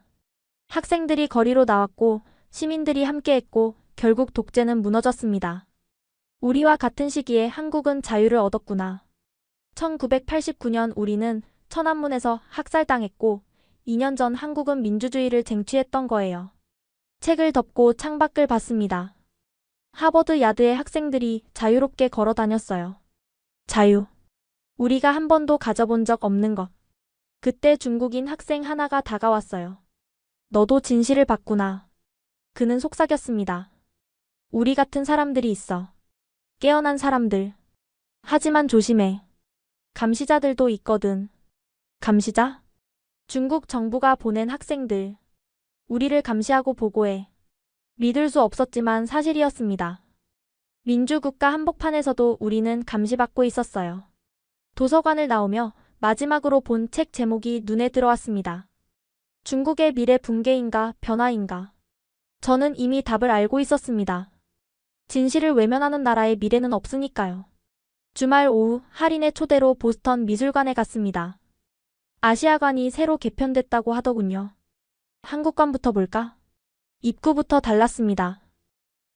학생들이 거리로 나왔고 시민들이 함께했고 결국 독재는 무너졌습니다. 우리와 같은 시기에 한국은 자유를 얻었구나. 1989년 우리는 천안문에서 학살당했고 2년 전 한국은 민주주의를 쟁취했던 거예요. 책을 덮고 창밖을 봤습니다. 하버드 야드의 학생들이 자유롭게 걸어 다녔어요. 자유. 우리가 한 번도 가져본 적 없는 것. 그때 중국인 학생 하나가 다가왔어요. 너도 진실을 봤구나. 그는 속삭였습니다. 우리 같은 사람들이 있어. 깨어난 사람들. 하지만 조심해. 감시자들도 있거든. 감시자? 중국 정부가 보낸 학생들. 우리를 감시하고 보고해. 믿을 수 없었지만 사실이었습니다. 민주국가 한복판에서도 우리는 감시받고 있었어요. 도서관을 나오며 마지막으로 본 책 제목이 눈에 들어왔습니다. 중국의 미래 붕괴인가 변화인가. 저는 이미 답을 알고 있었습니다. 진실을 외면하는 나라의 미래는 없으니까요. 주말 오후 할인의 초대로 보스턴 미술관에 갔습니다. 아시아관이 새로 개편됐다고 하더군요. 한국관부터 볼까? 입구부터 달랐습니다.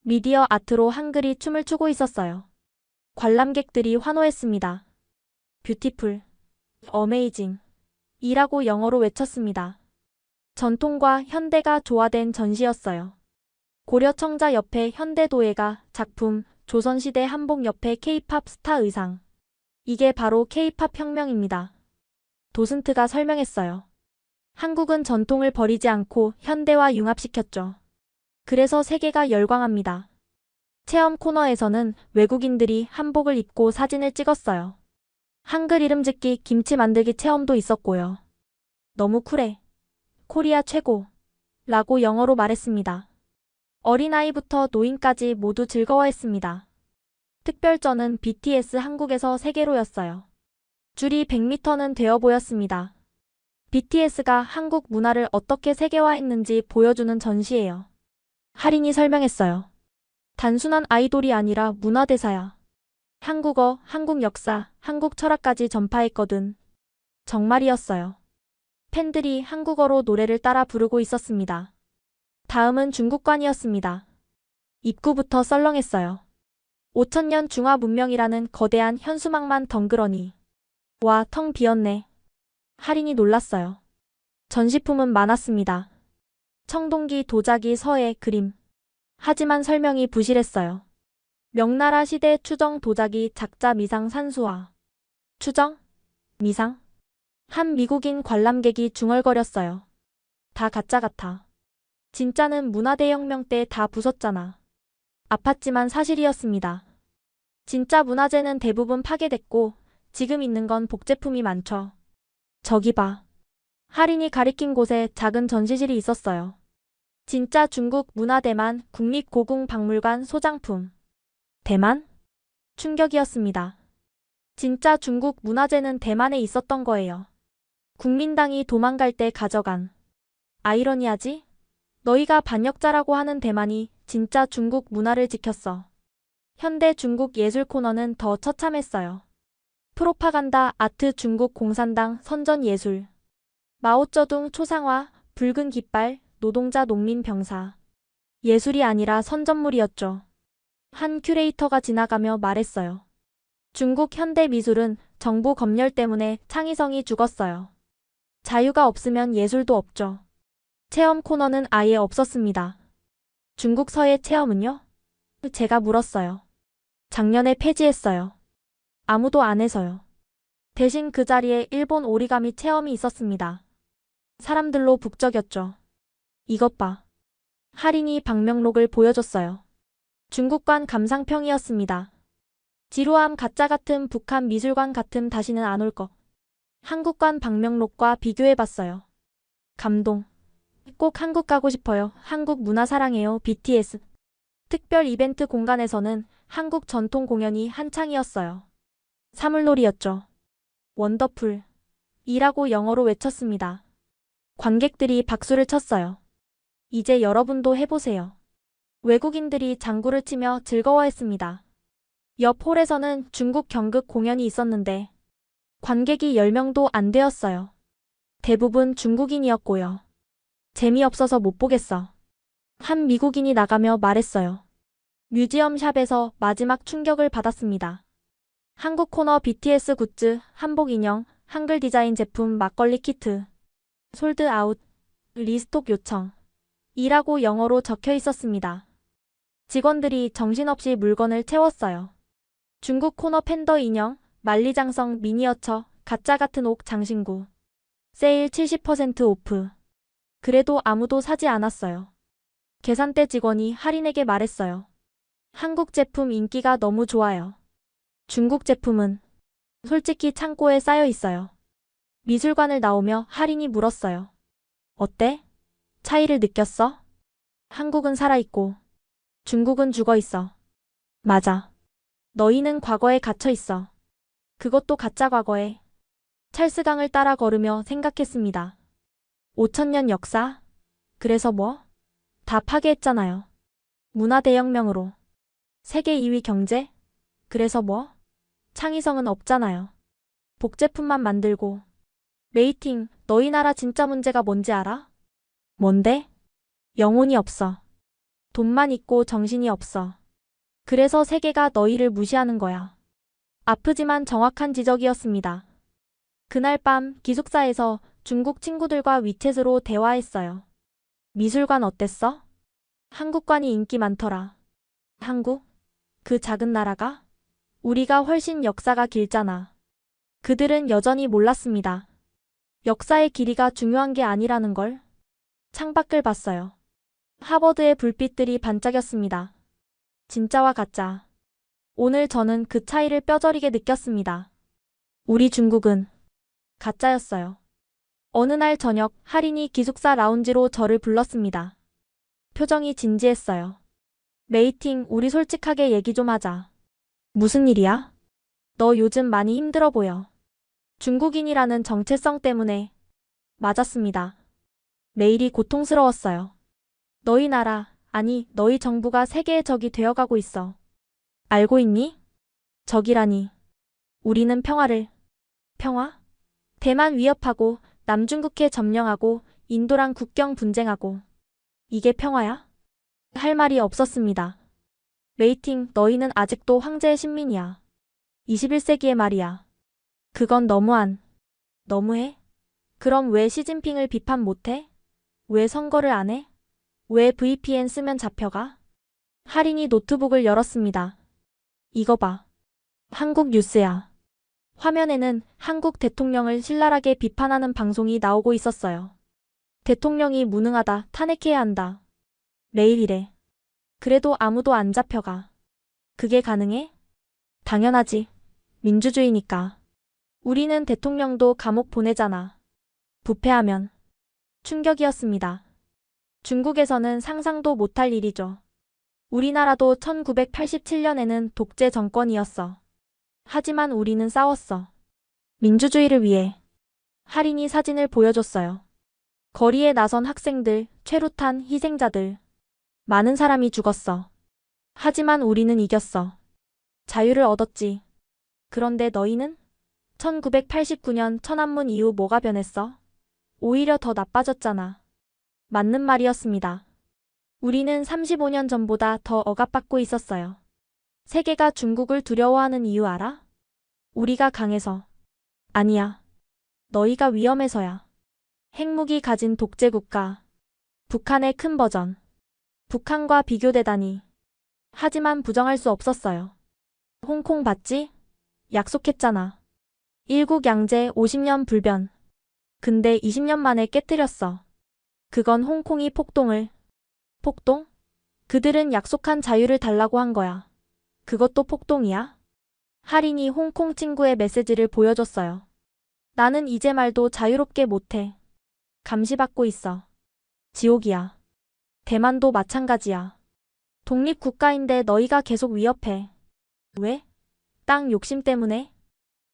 미디어 아트로 한글이 춤을 추고 있었어요. 관람객들이 환호했습니다. 뷰티풀, 어메이징 이라고 영어로 외쳤습니다. 전통과 현대가 조화된 전시였어요. 고려 청자 옆에 현대도예가 작품, 조선시대 한복 옆에 K-팝 스타 의상. 이게 바로 K-팝 혁명입니다. 도슨트가 설명했어요. 한국은 전통을 버리지 않고 현대와 융합시켰죠. 그래서 세계가 열광합니다. 체험 코너에서는 외국인들이 한복을 입고 사진을 찍었어요. 한글 이름 짓기, 김치 만들기 체험도 있었고요. 너무 쿨해. 코리아 최고. 라고 영어로 말했습니다. 어린아이부터 노인까지 모두 즐거워했습니다. 특별전은 BTS 한국에서 세계로였어요. 줄이 100m는 되어 보였습니다. BTS가 한국 문화를 어떻게 세계화했는지 보여주는 전시예요. 할인이 설명했어요. 단순한 아이돌이 아니라 문화대사야. 한국어, 한국 역사, 한국 철학까지 전파했거든. 정말이었어요. 팬들이 한국어로 노래를 따라 부르고 있었습니다. 다음은 중국관이었습니다. 입구부터 썰렁했어요. 5000년 중화 문명이라는 거대한 현수막만 덩그러니. 와, 텅 비었네. 할인이 놀랐어요. 전시품은 많았습니다. 청동기, 도자기, 서예, 그림. 하지만 설명이 부실했어요. 명나라 시대 추정 도자기, 작자, 미상, 산수화. 추정? 미상? 한 미국인 관람객이 중얼거렸어요. 다 가짜 같아. 진짜는 문화대혁명 때 다 부쉈잖아. 아팠지만 사실이었습니다. 진짜 문화재는 대부분 파괴됐고 지금 있는 건 복제품이 많죠. 저기 봐. 할인이 가리킨 곳에 작은 전시실이 있었어요. 진짜 중국 문화대만 국립고궁박물관 소장품. 대만? 충격이었습니다. 진짜 중국 문화재는 대만에 있었던 거예요. 국민당이 도망갈 때 가져간. 아이러니하지? 너희가 반역자라고 하는 대만이 진짜 중국 문화를 지켰어. 현대 중국 예술 코너는 더 처참했어요. 프로파간다 아트 중국 공산당 선전 예술. 마오쩌둥 초상화, 붉은 깃발, 노동자 농민 병사. 예술이 아니라 선전물이었죠. 한 큐레이터가 지나가며 말했어요. 중국 현대 미술은 정부 검열 때문에 창의성이 죽었어요. 자유가 없으면 예술도 없죠. 체험 코너는 아예 없었습니다. 중국 서예 체험은요? 제가 물었어요. 작년에 폐지했어요. 아무도 안 해서요. 대신 그 자리에 일본 오리가미 체험이 있었습니다. 사람들로 북적였죠. 이것 봐. 할인이 방명록을 보여줬어요. 중국관 감상평이었습니다. 지루함, 가짜 같은 북한 미술관 같음, 다시는 안 올 것. 한국관 방명록과 비교해봤어요. 감동. 꼭 한국 가고 싶어요. 한국 문화 사랑해요. BTS. 특별 이벤트 공간에서는 한국 전통 공연이 한창이었어요. 사물놀이였죠. 원더풀. 이라고 영어로 외쳤습니다. 관객들이 박수를 쳤어요. 이제 여러분도 해보세요. 외국인들이 장구를 치며 즐거워했습니다. 옆 홀에서는 중국 경극 공연이 있었는데 관객이 10명도 안 되었어요. 대부분 중국인이었고요. 재미없어서 못 보겠어. 한 미국인이 나가며 말했어요. 뮤지엄 샵에서 마지막 충격을 받았습니다. 한국 코너 BTS 굿즈, 한복 인형, 한글 디자인 제품, 막걸리 키트. 솔드 아웃, 리스톡 요청. 이라고 영어로 적혀 있었습니다. 직원들이 정신없이 물건을 채웠어요. 중국 코너 팬더 인형, 만리장성 미니어처, 가짜 같은 옥 장신구. 세일 70% 오프. 그래도 아무도 사지 않았어요. 계산대 직원이 할인에게 말했어요. 한국 제품 인기가 너무 좋아요. 중국 제품은 솔직히 창고에 쌓여 있어요. 미술관을 나오며 할인이 물었어요. 어때? 차이를 느꼈어? 한국은 살아있고 중국은 죽어있어. 맞아. 너희는 과거에 갇혀있어. 그것도 가짜 과거에. 찰스강을 따라 걸으며 생각했습니다. 5000년 역사? 그래서 뭐? 다 파괴했잖아요. 문화대혁명으로. 세계 2위 경제? 그래서 뭐? 창의성은 없잖아요. 복제품만 만들고. 메이팅, 너희 나라 진짜 문제가 뭔지 알아? 뭔데? 영혼이 없어. 돈만 있고 정신이 없어. 그래서 세계가 너희를 무시하는 거야. 아프지만 정확한 지적이었습니다. 그날 밤 기숙사에서 중국 친구들과 위챗으로 대화했어요. 미술관 어땠어? 한국관이 인기 많더라. 한국? 그 작은 나라가? 우리가 훨씬 역사가 길잖아. 그들은 여전히 몰랐습니다. 역사의 길이가 중요한 게 아니라는 걸. 창밖을 봤어요. 하버드의 불빛들이 반짝였습니다. 진짜와 가짜. 오늘 저는 그 차이를 뼈저리게 느꼈습니다. 우리 중국은 가짜였어요. 어느 날 저녁 할인이 기숙사 라운지로 저를 불렀습니다. 표정이 진지했어요. 메이팅, 우리 솔직하게 얘기 좀 하자. 무슨 일이야? 너 요즘 많이 힘들어 보여. 중국인이라는 정체성 때문에. 맞았습니다. 매일이 고통스러웠어요. 너희 나라, 아니 너희 정부가 세계의 적이 되어가고 있어. 알고 있니? 적이라니. 우리는 평화를. 평화? 대만 위협하고 남중국해 점령하고 인도랑 국경 분쟁하고. 이게 평화야? 할 말이 없었습니다. 메이팅, 너희는 아직도 황제의 신민이야. 21세기의 말이야. 그건 너무해? 그럼 왜 시진핑을 비판 못해? 왜 선거를 안 해? 왜 VPN 쓰면 잡혀가? 할인이 노트북을 열었습니다. 이거 봐. 한국 뉴스야. 화면에는 한국 대통령을 신랄하게 비판하는 방송이 나오고 있었어요. 대통령이 무능하다, 탄핵해야 한다. 매일 이래. 그래도 아무도 안 잡혀가. 그게 가능해? 당연하지. 민주주의니까. 우리는 대통령도 감옥 보내잖아. 부패하면. 충격이었습니다. 중국에서는 상상도 못할 일이죠. 우리나라도 1987년에는 독재 정권이었어. 하지만 우리는 싸웠어. 민주주의를 위해. 할인이 사진을 보여줬어요. 거리에 나선 학생들, 최루탄 희생자들. 많은 사람이 죽었어. 하지만 우리는 이겼어. 자유를 얻었지. 그런데 너희는? 1989년 천안문 이후 뭐가 변했어? 오히려 더 나빠졌잖아. 맞는 말이었습니다. 우리는 35년 전보다 더 억압받고 있었어요. 세계가 중국을 두려워하는 이유 알아? 우리가 강해서. 아니야. 너희가 위험해서야. 핵무기 가진 독재국가. 북한의 큰 버전. 북한과 비교되다니. 하지만 부정할 수 없었어요. 홍콩 봤지? 약속했잖아. 일국 양제 50년 불변. 근데 20년 만에 깨뜨렸어. 그건 홍콩이 폭동을. 폭동? 그들은 약속한 자유를 달라고 한 거야. 그것도 폭동이야? 할인이 홍콩 친구의 메시지를 보여줬어요. 나는 이제 말도 자유롭게 못해. 감시받고 있어. 지옥이야. 대만도 마찬가지야. 독립국가인데 너희가 계속 위협해. 왜? 땅 욕심 때문에?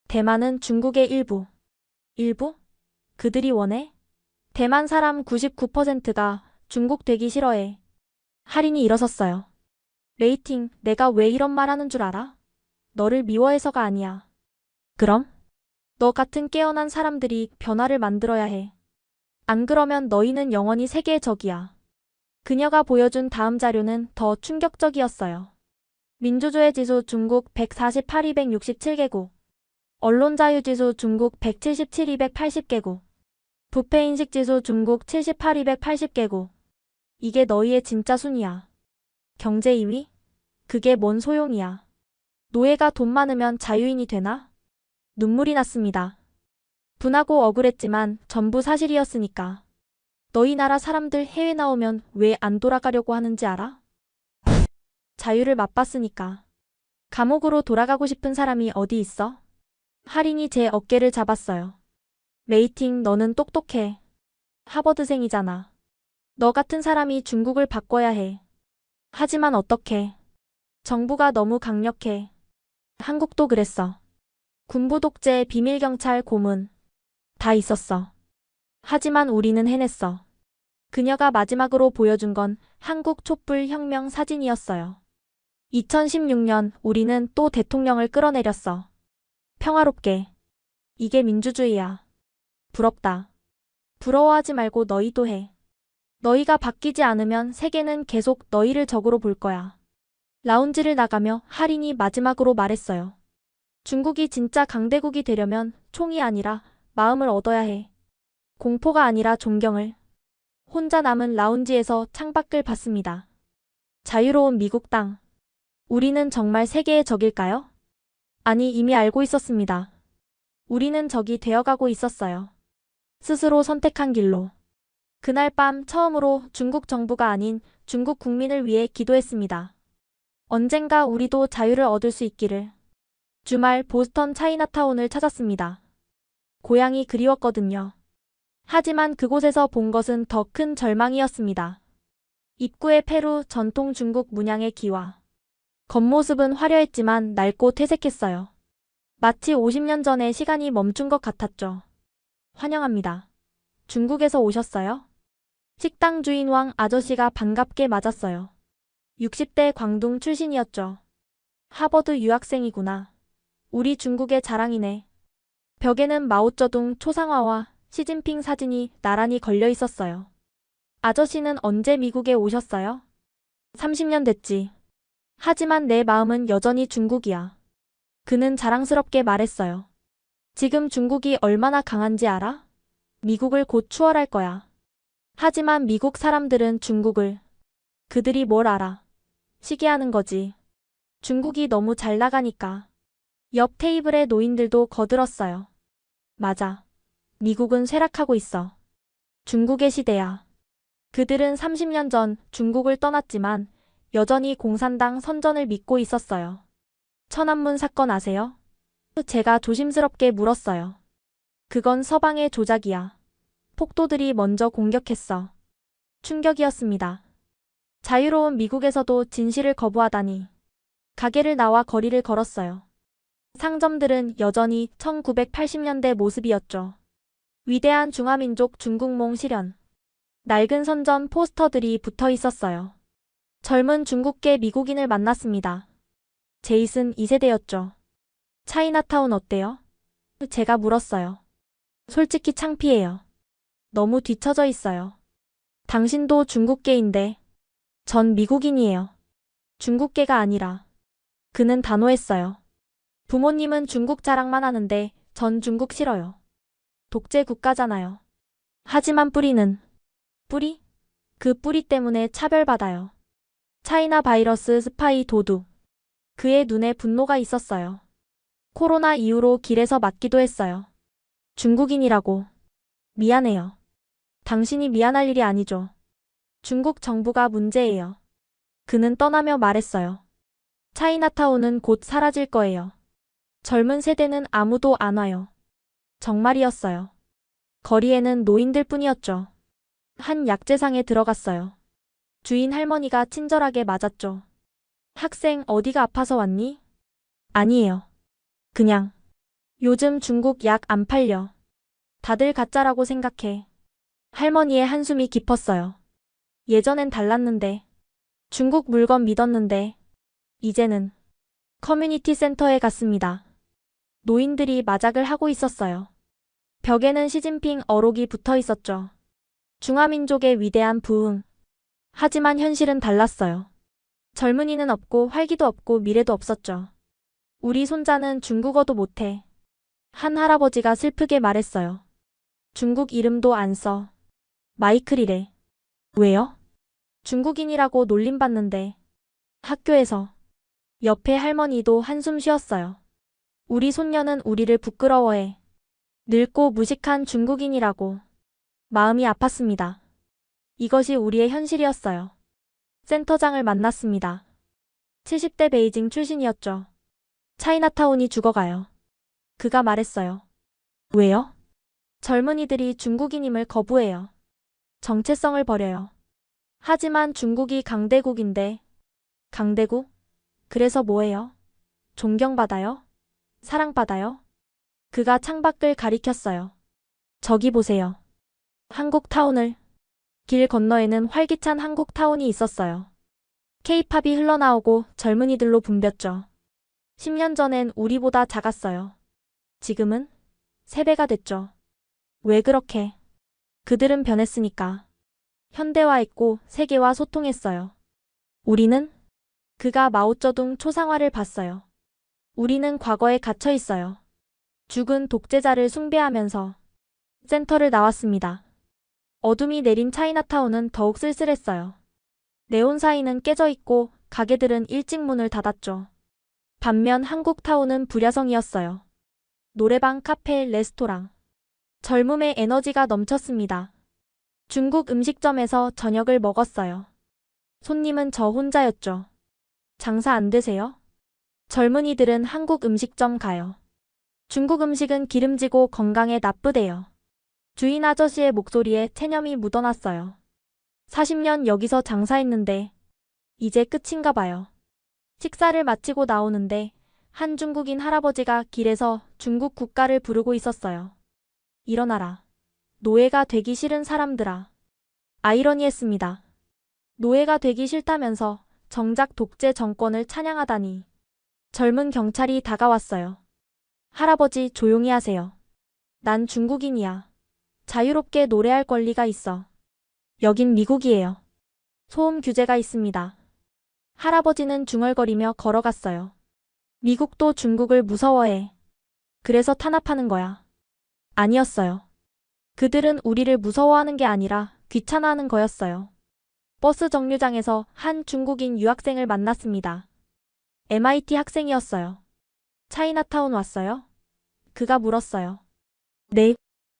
대만은 중국의 일부. 일부? 그들이 원해? 대만 사람 99%가 중국 되기 싫어해. 할인이 일어섰어요. 메이팅, 내가 왜 이런 말 하는 줄 알아? 너를 미워해서가 아니야. 그럼? 너 같은 깨어난 사람들이 변화를 만들어야 해. 안 그러면 너희는 영원히 세계의 적이야. 그녀가 보여준 다음 자료는 더 충격적이었어요. 민주주의 지수 중국 148, 267개국. 언론자유지수 중국 177, 280개국. 부패인식 지수 중국 78, 280개국. 이게 너희의 진짜 순위야. 경제 2위? 그게 뭔 소용이야. 노예가 돈 많으면 자유인이 되나? 눈물이 났습니다. 분하고 억울했지만 전부 사실이었으니까. 너희 나라 사람들 해외 나오면 왜 안 돌아가려고 하는지 알아? 자유를 맛봤으니까. 감옥으로 돌아가고 싶은 사람이 어디 있어? 할인이 제 어깨를 잡았어요. 메이팅, 너는 똑똑해. 하버드생이잖아. 너 같은 사람이 중국을 바꿔야 해. 하지만 어떡해. 정부가 너무 강력해. 한국도 그랬어. 군부 독재, 비밀경찰, 고문. 다 있었어. 하지만 우리는 해냈어. 그녀가 마지막으로 보여준 건 한국 촛불 혁명 사진이었어요. 2016년 우리는 또 대통령을 끌어내렸어. 평화롭게. 이게 민주주의야. 부럽다. 부러워하지 말고 너희도 해. 너희가 바뀌지 않으면 세계는 계속 너희를 적으로 볼 거야. 라운지를 나가며 할인이 마지막으로 말했어요. 중국이 진짜 강대국이 되려면 총이 아니라 마음을 얻어야 해. 공포가 아니라 존경을. 혼자 남은 라운지에서 창밖을 봤습니다. 자유로운 미국 땅. 우리는 정말 세계의 적일까요? 아니, 이미 알고 있었습니다. 우리는 적이 되어가고 있었어요. 스스로 선택한 길로. 그날 밤 처음으로 중국 정부가 아닌 중국 국민을 위해 기도했습니다. 언젠가 우리도 자유를 얻을 수 있기를. 주말 보스턴 차이나타운을 찾았습니다. 고향이 그리웠거든요. 하지만 그곳에서 본 것은 더 큰 절망이었습니다. 입구에 페루 전통 중국 문양의 기와. 겉모습은 화려했지만 낡고 퇴색했어요. 마치 50년 전에 시간이 멈춘 것 같았죠. 환영합니다. 중국에서 오셨어요? 식당 주인 왕 아저씨가 반갑게 맞았어요. 60대 광둥 출신이었죠. 하버드 유학생이구나. 우리 중국의 자랑이네. 벽에는 마오쩌둥 초상화와 시진핑 사진이 나란히 걸려 있었어요. 아저씨는 언제 미국에 오셨어요? 30년 됐지. 하지만 내 마음은 여전히 중국이야. 그는 자랑스럽게 말했어요. 지금 중국이 얼마나 강한지 알아? 미국을 곧 추월할 거야. 하지만 미국 사람들은 중국을. 그들이 뭘 알아? 시기하는 거지. 중국이 너무 잘 나가니까. 옆 테이블의 노인들도 거들었어요. 맞아. 미국은 쇠락하고 있어. 중국의 시대야. 그들은 30년 전 중국을 떠났지만 여전히 공산당 선전을 믿고 있었어요. 천안문 사건 아세요? 제가 조심스럽게 물었어요. 그건 서방의 조작이야. 폭도들이 먼저 공격했어. 충격이었습니다. 자유로운 미국에서도 진실을 거부하다니. 가게를 나와 거리를 걸었어요. 상점들은 여전히 1980년대 모습이었죠. 위대한 중화민족 중국몽 실현. 낡은 선전 포스터들이 붙어 있었어요. 젊은 중국계 미국인을 만났습니다. 제이슨 2세대였죠. 차이나타운 어때요? 제가 물었어요. 솔직히 창피해요. 너무 뒤처져 있어요. 당신도 중국계인데. 전 미국인이에요. 중국계가 아니라. 그는 단호했어요. 부모님은 중국 자랑만 하는데 전 중국 싫어요. 독재 국가잖아요. 하지만 뿌리는. 뿌리? 그 뿌리 때문에 차별받아요. 차이나 바이러스 스파이 도둑. 그의 눈에 분노가 있었어요. 코로나 이후로 길에서 맞기도 했어요. 중국인이라고. 미안해요. 당신이 미안할 일이 아니죠. 중국 정부가 문제예요. 그는 떠나며 말했어요. 차이나타운은 곧 사라질 거예요. 젊은 세대는 아무도 안 와요. 정말이었어요. 거리에는 노인들 뿐이었죠. 한 약재상에 들어갔어요. 주인 할머니가 친절하게 맞았죠. 학생 어디가 아파서 왔니? 아니에요. 그냥. 요즘 중국 약 안 팔려. 다들 가짜라고 생각해. 할머니의 한숨이 깊었어요. 예전엔 달랐는데. 중국 물건 믿었는데. 이제는. 커뮤니티 센터에 갔습니다. 노인들이 마작을 하고 있었어요. 벽에는 시진핑 어록이 붙어 있었죠. 중화민족의 위대한 부흥. 하지만 현실은 달랐어요. 젊은이는 없고 활기도 없고 미래도 없었죠. 우리 손자는 중국어도 못해. 한 할아버지가 슬프게 말했어요. 중국 이름도 안 써. 마이클이래. 왜요? 중국인이라고 놀림받는데. 학교에서. 옆에 할머니도 한숨 쉬었어요. 우리 손녀는 우리를 부끄러워해. 늙고 무식한 중국인이라고. 마음이 아팠습니다. 이것이 우리의 현실이었어요. 센터장을 만났습니다. 70대 베이징 출신이었죠. 차이나타운이 죽어가요. 그가 말했어요. 왜요? 젊은이들이 중국인임을 거부해요. 정체성을 버려요. 하지만 중국이 강대국인데. 강대국? 그래서 뭐예요? 존경받아요? 사랑받아요? 그가 창밖을 가리켰어요. 저기 보세요. 한국타운을. 길 건너에는 활기찬 한국타운이 있었어요. K-팝이 흘러나오고 젊은이들로 붐볐죠. 10년 전엔 우리보다 작았어요. 지금은 3배가 됐죠. 왜 그렇게? 그들은 변했으니까. 현대화했고 세계와 소통했어요. 우리는? 그가 마오쩌둥 초상화를 봤어요. 우리는 과거에 갇혀 있어요. 죽은 독재자를 숭배하면서. 센터를 나왔습니다. 어둠이 내린 차이나타운은 더욱 쓸쓸했어요. 네온사인은 깨져 있고 가게들은 일찍 문을 닫았죠. 반면 한국타운은 불야성이었어요. 노래방, 카페, 레스토랑. 젊음의 에너지가 넘쳤습니다. 중국 음식점에서 저녁을 먹었어요. 손님은 저 혼자였죠. 장사 안 되세요? 젊은이들은 한국 음식점 가요. 중국 음식은 기름지고 건강에 나쁘대요. 주인 아저씨의 목소리에 체념이 묻어났어요. 40년 여기서 장사했는데 이제 끝인가 봐요. 식사를 마치고 나오는데 한 중국인 할아버지가 길에서 중국 국가를 부르고 있었어요. 일어나라. 노예가 되기 싫은 사람들아. 아이러니했습니다. 노예가 되기 싫다면서 정작 독재 정권을 찬양하다니. 젊은 경찰이 다가왔어요. 할아버지 조용히 하세요. 난 중국인이야. 자유롭게 노래할 권리가 있어. 여긴 미국이에요. 소음 규제가 있습니다. 할아버지는 중얼거리며 걸어갔어요. 미국도 중국을 무서워해. 그래서 탄압하는 거야. 아니었어요. 그들은 우리를 무서워하는 게 아니라 귀찮아하는 거였어요. 버스 정류장에서 한 중국인 유학생을 만났습니다. MIT 학생이었어요. 차이나타운 왔어요? 그가 물었어요. 네,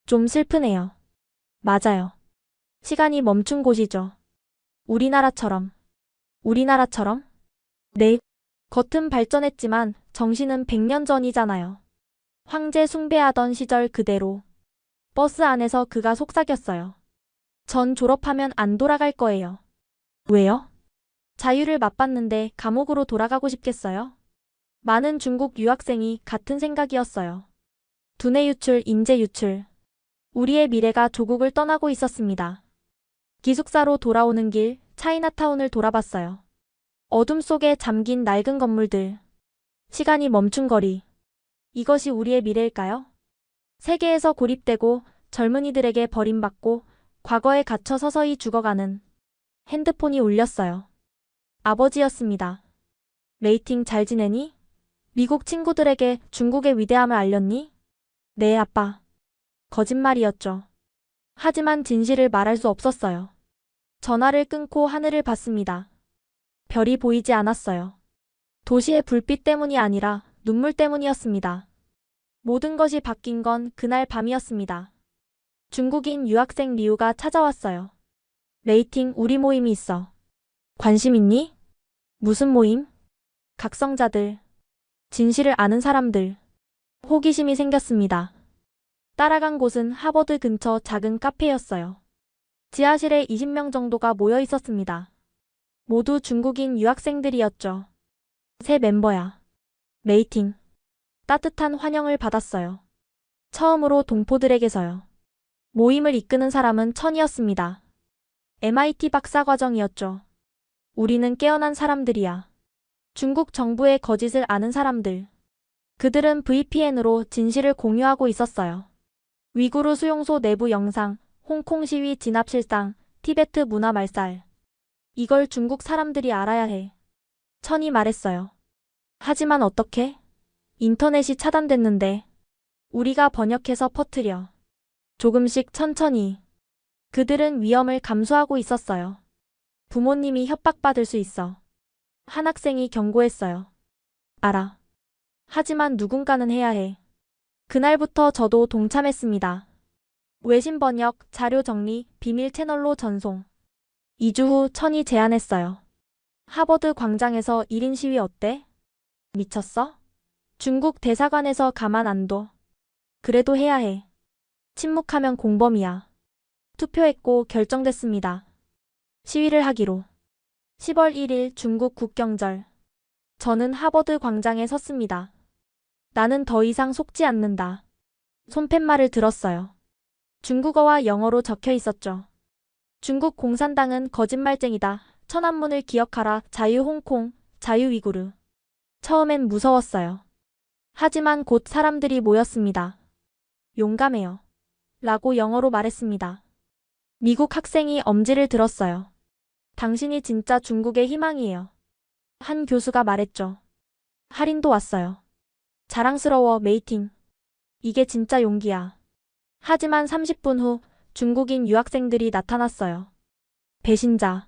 좀 슬프네요. 맞아요. 시간이 멈춘 곳이죠. 우리나라처럼. 우리나라처럼? 네. 겉은 발전했지만 정신은 100년 전이잖아요. 황제 숭배하던 시절 그대로. 버스 안에서 그가 속삭였어요. 전 졸업하면 안 돌아갈 거예요. 왜요? 자유를 맛봤는데 감옥으로 돌아가고 싶겠어요? 많은 중국 유학생이 같은 생각이었어요. 두뇌 유출, 인재 유출. 우리의 미래가 조국을 떠나고 있었습니다. 기숙사로 돌아오는 길 차이나타운을 돌아봤어요. 어둠 속에 잠긴 낡은 건물들. 시간이 멈춘 거리. 이것이 우리의 미래일까요? 세계에서 고립되고 젊은이들에게 버림받고 과거에 갇혀 서서히 죽어가는. 핸드폰이 울렸어요. 아버지였습니다. 메이팅 잘 지내니? 미국 친구들에게 중국의 위대함을 알렸니? 네, 아빠. 거짓말이었죠. 하지만 진실을 말할 수 없었어요. 전화를 끊고 하늘을 봤습니다. 별이 보이지 않았어요. 도시의 불빛 때문이 아니라 눈물 때문이었습니다. 모든 것이 바뀐 건 그날 밤이었습니다. 중국인 유학생 리우가 찾아왔어요. 메이팅, 우리 모임이 있어. 관심 있니? 무슨 모임? 각성자들. 진실을 아는 사람들. 호기심이 생겼습니다. 따라간 곳은 하버드 근처 작은 카페였어요. 지하실에 20명 정도가 모여 있었습니다. 모두 중국인 유학생들이었죠. 새 멤버야. 메이팅. 따뜻한 환영을 받았어요. 처음으로 동포들에게서요. 모임을 이끄는 사람은 천이었습니다. MIT 박사과정이었죠. 우리는 깨어난 사람들이야. 중국 정부의 거짓을 아는 사람들. 그들은 VPN으로 진실을 공유하고 있었어요. 위구르 수용소 내부 영상, 홍콩 시위 진압 실상, 티베트 문화 말살. 이걸 중국 사람들이 알아야 해. 천이 말했어요. 하지만 어떻게? 인터넷이 차단됐는데. 우리가 번역해서 퍼뜨려. 조금씩 천천히. 그들은 위험을 감수하고 있었어요. 부모님이 협박받을 수 있어. 한 학생이 경고했어요. 알아. 하지만 누군가는 해야 해. 그날부터 저도 동참했습니다. 외신 번역, 자료 정리, 비밀 채널로 전송. 2주 후 천이 제안했어요. 하버드 광장에서 1인 시위 어때? 미쳤어? 중국 대사관에서 가만 안 둬. 그래도 해야 해. 침묵하면 공범이야. 투표했고 결정됐습니다. 시위를 하기로. 10월 1일 중국 국경절. 저는 하버드 광장에 섰습니다. 나는 더 이상 속지 않는다. 손팻말을 들었어요. 중국어와 영어로 적혀 있었죠. 중국 공산당은 거짓말쟁이다. 천안문을 기억하라. 자유 홍콩, 자유 위구르. 처음엔 무서웠어요. 하지만 곧 사람들이 모였습니다. 용감해요. 라고 영어로 말했습니다. 미국 학생이 엄지를 들었어요. 당신이 진짜 중국의 희망이에요. 한 교수가 말했죠. 할인도 왔어요. 자랑스러워, 메이팅. 이게 진짜 용기야. 하지만 30분 후 중국인 유학생들이 나타났어요. 배신자.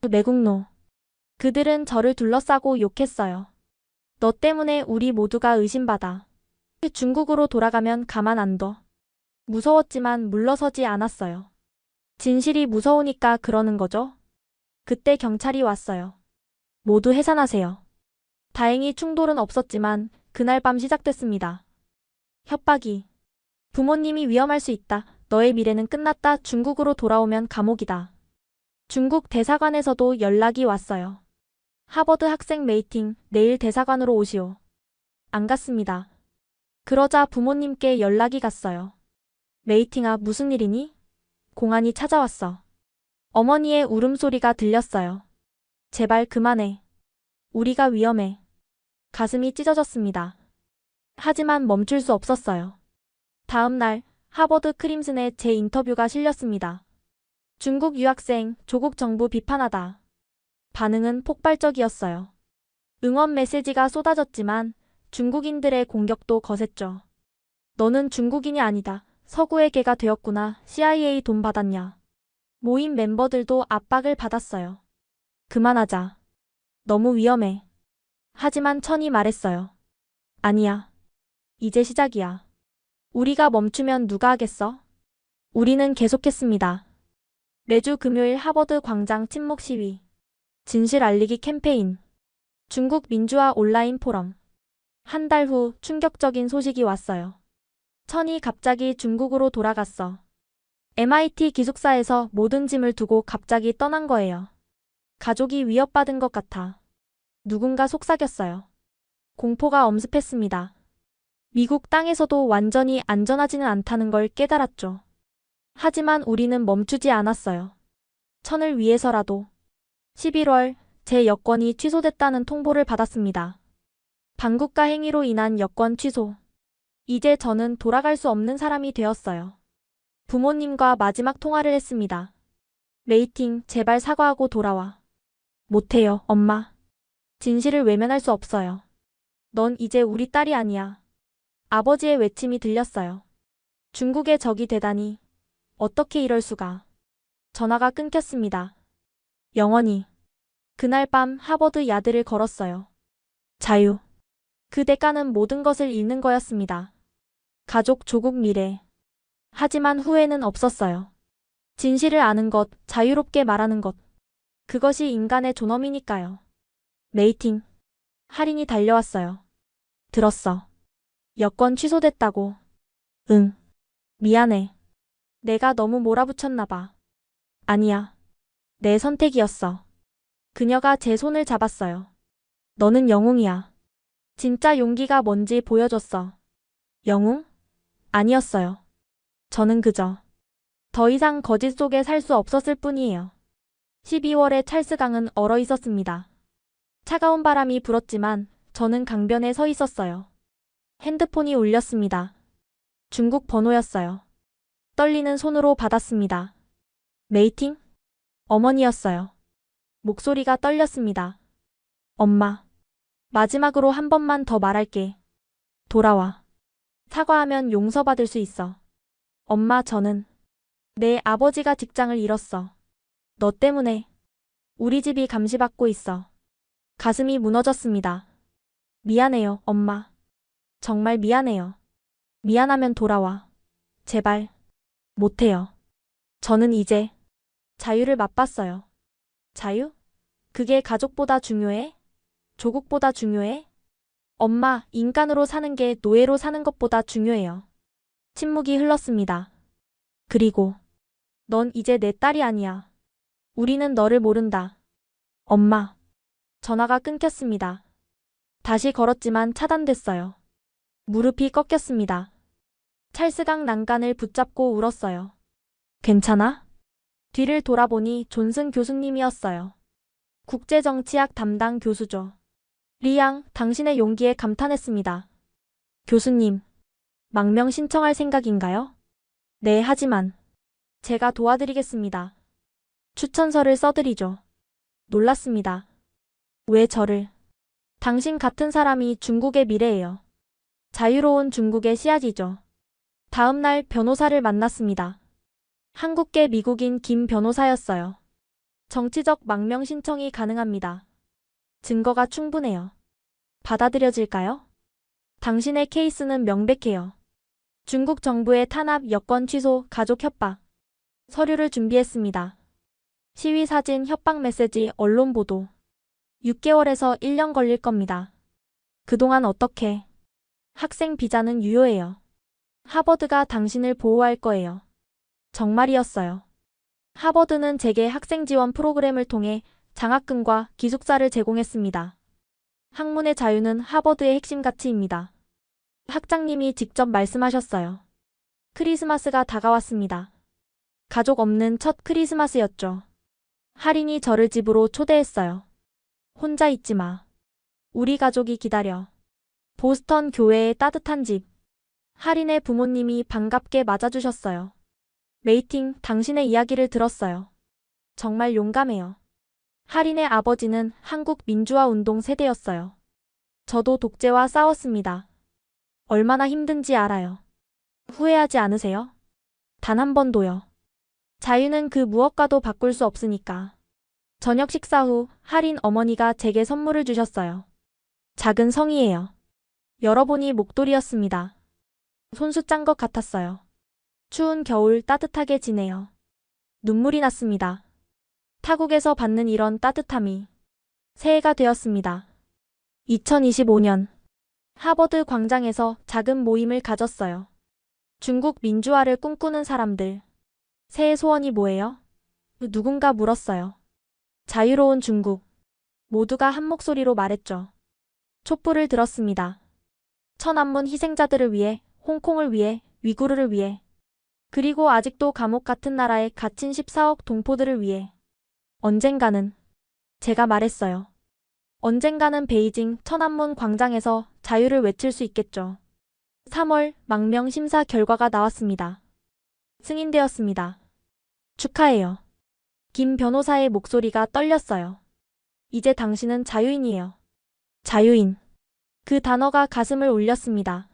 매국노. 그들은 저를 둘러싸고 욕했어요. 너 때문에 우리 모두가 의심받아. 중국으로 돌아가면 가만 안 둬. 무서웠지만 물러서지 않았어요. 진실이 무서우니까 그러는 거죠? 그때 경찰이 왔어요. 모두 해산하세요. 다행히 충돌은 없었지만 그날 밤 시작됐습니다. 협박이. 부모님이 위험할 수 있다. 너의 미래는 끝났다. 중국으로 돌아오면 감옥이다. 중국 대사관에서도 연락이 왔어요. 하버드 학생 메이팅, 내일 대사관으로 오시오. 안 갔습니다. 그러자 부모님께 연락이 갔어요. 메이팅아, 무슨 일이니? 공안이 찾아왔어. 어머니의 울음소리가 들렸어요. 제발 그만해. 우리가 위험해. 가슴이 찢어졌습니다. 하지만 멈출 수 없었어요. 다음 날 하버드 크림슨에 제 인터뷰가 실렸습니다. 중국 유학생, 조국 정부 비판하다. 반응은 폭발적이었어요. 응원 메시지가 쏟아졌지만 중국인들의 공격도 거셌죠. 너는 중국인이 아니다. 서구의 개가 되었구나. CIA 돈 받았냐. 모임 멤버들도 압박을 받았어요. 그만하자. 너무 위험해. 하지만 천이 말했어요. 아니야. 이제 시작이야. 우리가 멈추면 누가 하겠어? 우리는 계속했습니다. 매주 금요일 하버드 광장 침묵 시위. 진실 알리기 캠페인. 중국 민주화 온라인 포럼. 한 달 후 충격적인 소식이 왔어요. 천이 갑자기 중국으로 돌아갔어. MIT 기숙사에서 모든 짐을 두고 갑자기 떠난 거예요. 가족이 위협받은 것 같아. 누군가 속삭였어요. 공포가 엄습했습니다. 미국 땅에서도 완전히 안전하지는 않다는 걸 깨달았죠. 하지만 우리는 멈추지 않았어요. 천을 위해서라도. 11월, 제 여권이 취소됐다는 통보를 받았습니다. 반국가 행위로 인한 여권 취소. 이제 저는 돌아갈 수 없는 사람이 되었어요. 부모님과 마지막 통화를 했습니다. 메이팅, 제발 사과하고 돌아와. 못해요, 엄마. 진실을 외면할 수 없어요. 넌 이제 우리 딸이 아니야. 아버지의 외침이 들렸어요. 중국의 적이 되다니. 어떻게 이럴 수가. 전화가 끊겼습니다. 영원히. 그날 밤 하버드 야드를 걸었어요. 자유. 그 대가는 모든 것을 잃는 거였습니다. 가족, 조국, 미래. 하지만 후회는 없었어요. 진실을 아는 것, 자유롭게 말하는 것. 그것이 인간의 존엄이니까요. 메이팅. 할인이 달려왔어요. 들었어. 여권 취소됐다고. 응. 미안해. 내가 너무 몰아붙였나 봐. 아니야. 내 선택이었어. 그녀가 제 손을 잡았어요. 너는 영웅이야. 진짜 용기가 뭔지 보여줬어. 영웅? 아니었어요. 저는 그저 더 이상 거짓 속에 살 수 없었을 뿐이에요. 12월에 찰스강은 얼어 있었습니다. 차가운 바람이 불었지만 저는 강변에 서 있었어요. 핸드폰이 울렸습니다. 중국 번호였어요. 떨리는 손으로 받았습니다. 메이팅? 어머니였어요. 목소리가 떨렸습니다. 엄마. 마지막으로 한 번만 더 말할게. 돌아와. 사과하면 용서받을 수 있어. 엄마, 저는 내 아버지가 직장을 잃었어. 너 때문에. 우리 집이 감시받고 있어. 가슴이 무너졌습니다. 미안해요, 엄마. 정말 미안해요. 미안하면 돌아와. 제발. 못해요. 저는 이제 자유를 맛봤어요. 자유? 그게 가족보다 중요해? 조국보다 중요해? 엄마, 인간으로 사는 게 노예로 사는 것보다 중요해요. 침묵이 흘렀습니다. 그리고 넌 이제 내 딸이 아니야. 우리는 너를 모른다. 엄마. 전화가 끊겼습니다. 다시 걸었지만 차단됐어요. 무릎이 꺾였습니다. 찰스강 난간을 붙잡고 울었어요. 괜찮아? 뒤를 돌아보니 존슨 교수님이었어요. 국제정치학 담당 교수죠. 리양, 당신의 용기에 감탄했습니다. 교수님, 망명 신청할 생각인가요? 네, 하지만 제가 도와드리겠습니다. 추천서를 써드리죠. 놀랐습니다. 왜 저를? 당신 같은 사람이 중국의 미래예요. 자유로운 중국의 씨앗이죠. 다음 날 변호사를 만났습니다. 한국계 미국인 김 변호사였어요. 정치적 망명 신청이 가능합니다. 증거가 충분해요. 받아들여질까요? 당신의 케이스는 명백해요. 중국 정부의 탄압, 여권 취소, 가족 협박. 서류를 준비했습니다. 시위 사진, 협박 메시지, 언론 보도. 6개월에서 1년 걸릴 겁니다. 그동안 어떻게? 학생 비자는 유효해요. 하버드가 당신을 보호할 거예요. 정말이었어요. 하버드는 제게 학생 지원 프로그램을 통해 장학금과 기숙사를 제공했습니다. 학문의 자유는 하버드의 핵심 가치입니다. 학장님이 직접 말씀하셨어요. 크리스마스가 다가왔습니다. 가족 없는 첫 크리스마스였죠. 할인이 저를 집으로 초대했어요. 혼자 있지 마. 우리 가족이 기다려. 보스턴 교회의 따뜻한 집. 할인의 부모님이 반갑게 맞아주셨어요. 메이팅, 당신의 이야기를 들었어요. 정말 용감해요. 할인의 아버지는 한국 민주화 운동 세대였어요. 저도 독재와 싸웠습니다. 얼마나 힘든지 알아요. 후회하지 않으세요? 단 한 번도요. 자유는 그 무엇과도 바꿀 수 없으니까. 저녁 식사 후 할인 어머니가 제게 선물을 주셨어요. 작은 성이에요. 열어보니 목도리였습니다. 손수 짠 것 같았어요. 추운 겨울 따뜻하게 지내요. 눈물이 났습니다. 타국에서 받는 이런 따뜻함이 새해가 되었습니다. 2025년 하버드 광장에서 작은 모임을 가졌어요. 중국 민주화를 꿈꾸는 사람들. 새해 소원이 뭐예요? 누군가 물었어요. 자유로운 중국. 모두가 한 목소리로 말했죠. 촛불을 들었습니다. 천안문 희생자들을 위해, 홍콩을 위해, 위구르를 위해. 그리고 아직도 감옥 같은 나라에 갇힌 14억 동포들을 위해. 언젠가는. 제가 말했어요. 언젠가는 베이징 천안문 광장에서 자유를 외칠 수 있겠죠. 3월 망명 심사 결과가 나왔습니다. 승인되었습니다. 축하해요. 김 변호사의 목소리가 떨렸어요. 이제 당신은 자유인이에요. 자유인. 그 단어가 가슴을 울렸습니다.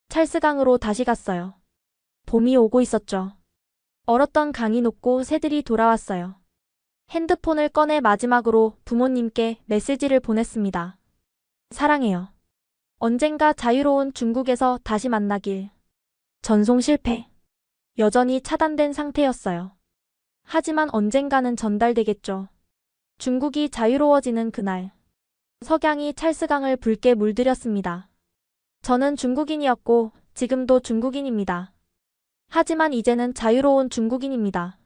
찰스강으로 다시 갔어요. 봄이 오고 있었죠. 얼었던 강이 녹고 새들이 돌아왔어요. 핸드폰을 꺼내 마지막으로 부모님께 메시지를 보냈습니다. 사랑해요. 언젠가 자유로운 중국에서 다시 만나길. 전송 실패. 여전히 차단된 상태였어요. 하지만 언젠가는 전달되겠죠. 중국이 자유로워지는 그날. 석양이 찰스강을 붉게 물들였습니다. 저는 중국인이었고 지금도 중국인입니다. 하지만 이제는 자유로운 중국인입니다.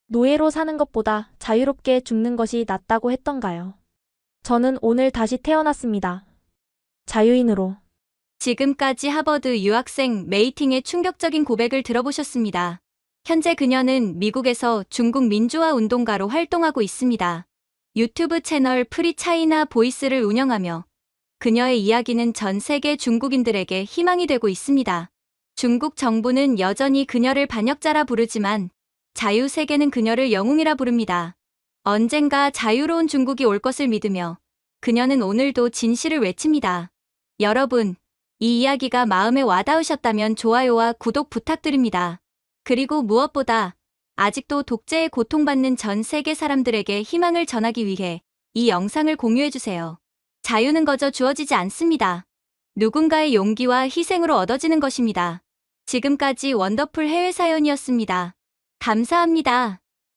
노예로 사는 것보다 자유롭게 죽는 것이 낫다고 했던가요? 저는 오늘 다시 태어났습니다. 자유인으로. 지금까지 하버드 유학생 메이팅의 충격적인 고백을 들어보셨습니다. 현재 그녀는 미국에서 중국 민주화 운동가로 활동하고 있습니다. 유튜브 채널 프리 차이나 보이스를 운영하며 그녀의 이야기는 전 세계 중국인들에게 희망이 되고 있습니다. 중국 정부는 여전히 그녀를 반역자라 부르지만 자유 세계는 그녀를 영웅이라 부릅니다. 언젠가 자유로운 중국이 올 것을 믿으며 그녀는 오늘도 진실을 외칩니다. 여러분, 이 이야기가 마음에 와닿으셨다면 좋아요와 구독 부탁드립니다. 그리고 무엇보다 아직도 독재에 고통받는 전 세계 사람들에게 희망을 전하기 위해 이 영상을 공유해주세요. 자유는 거저 주어지지 않습니다. 누군가의 용기와 희생으로 얻어지는 것입니다. 지금까지 원더풀 해외 사연이었습니다. 감사합니다.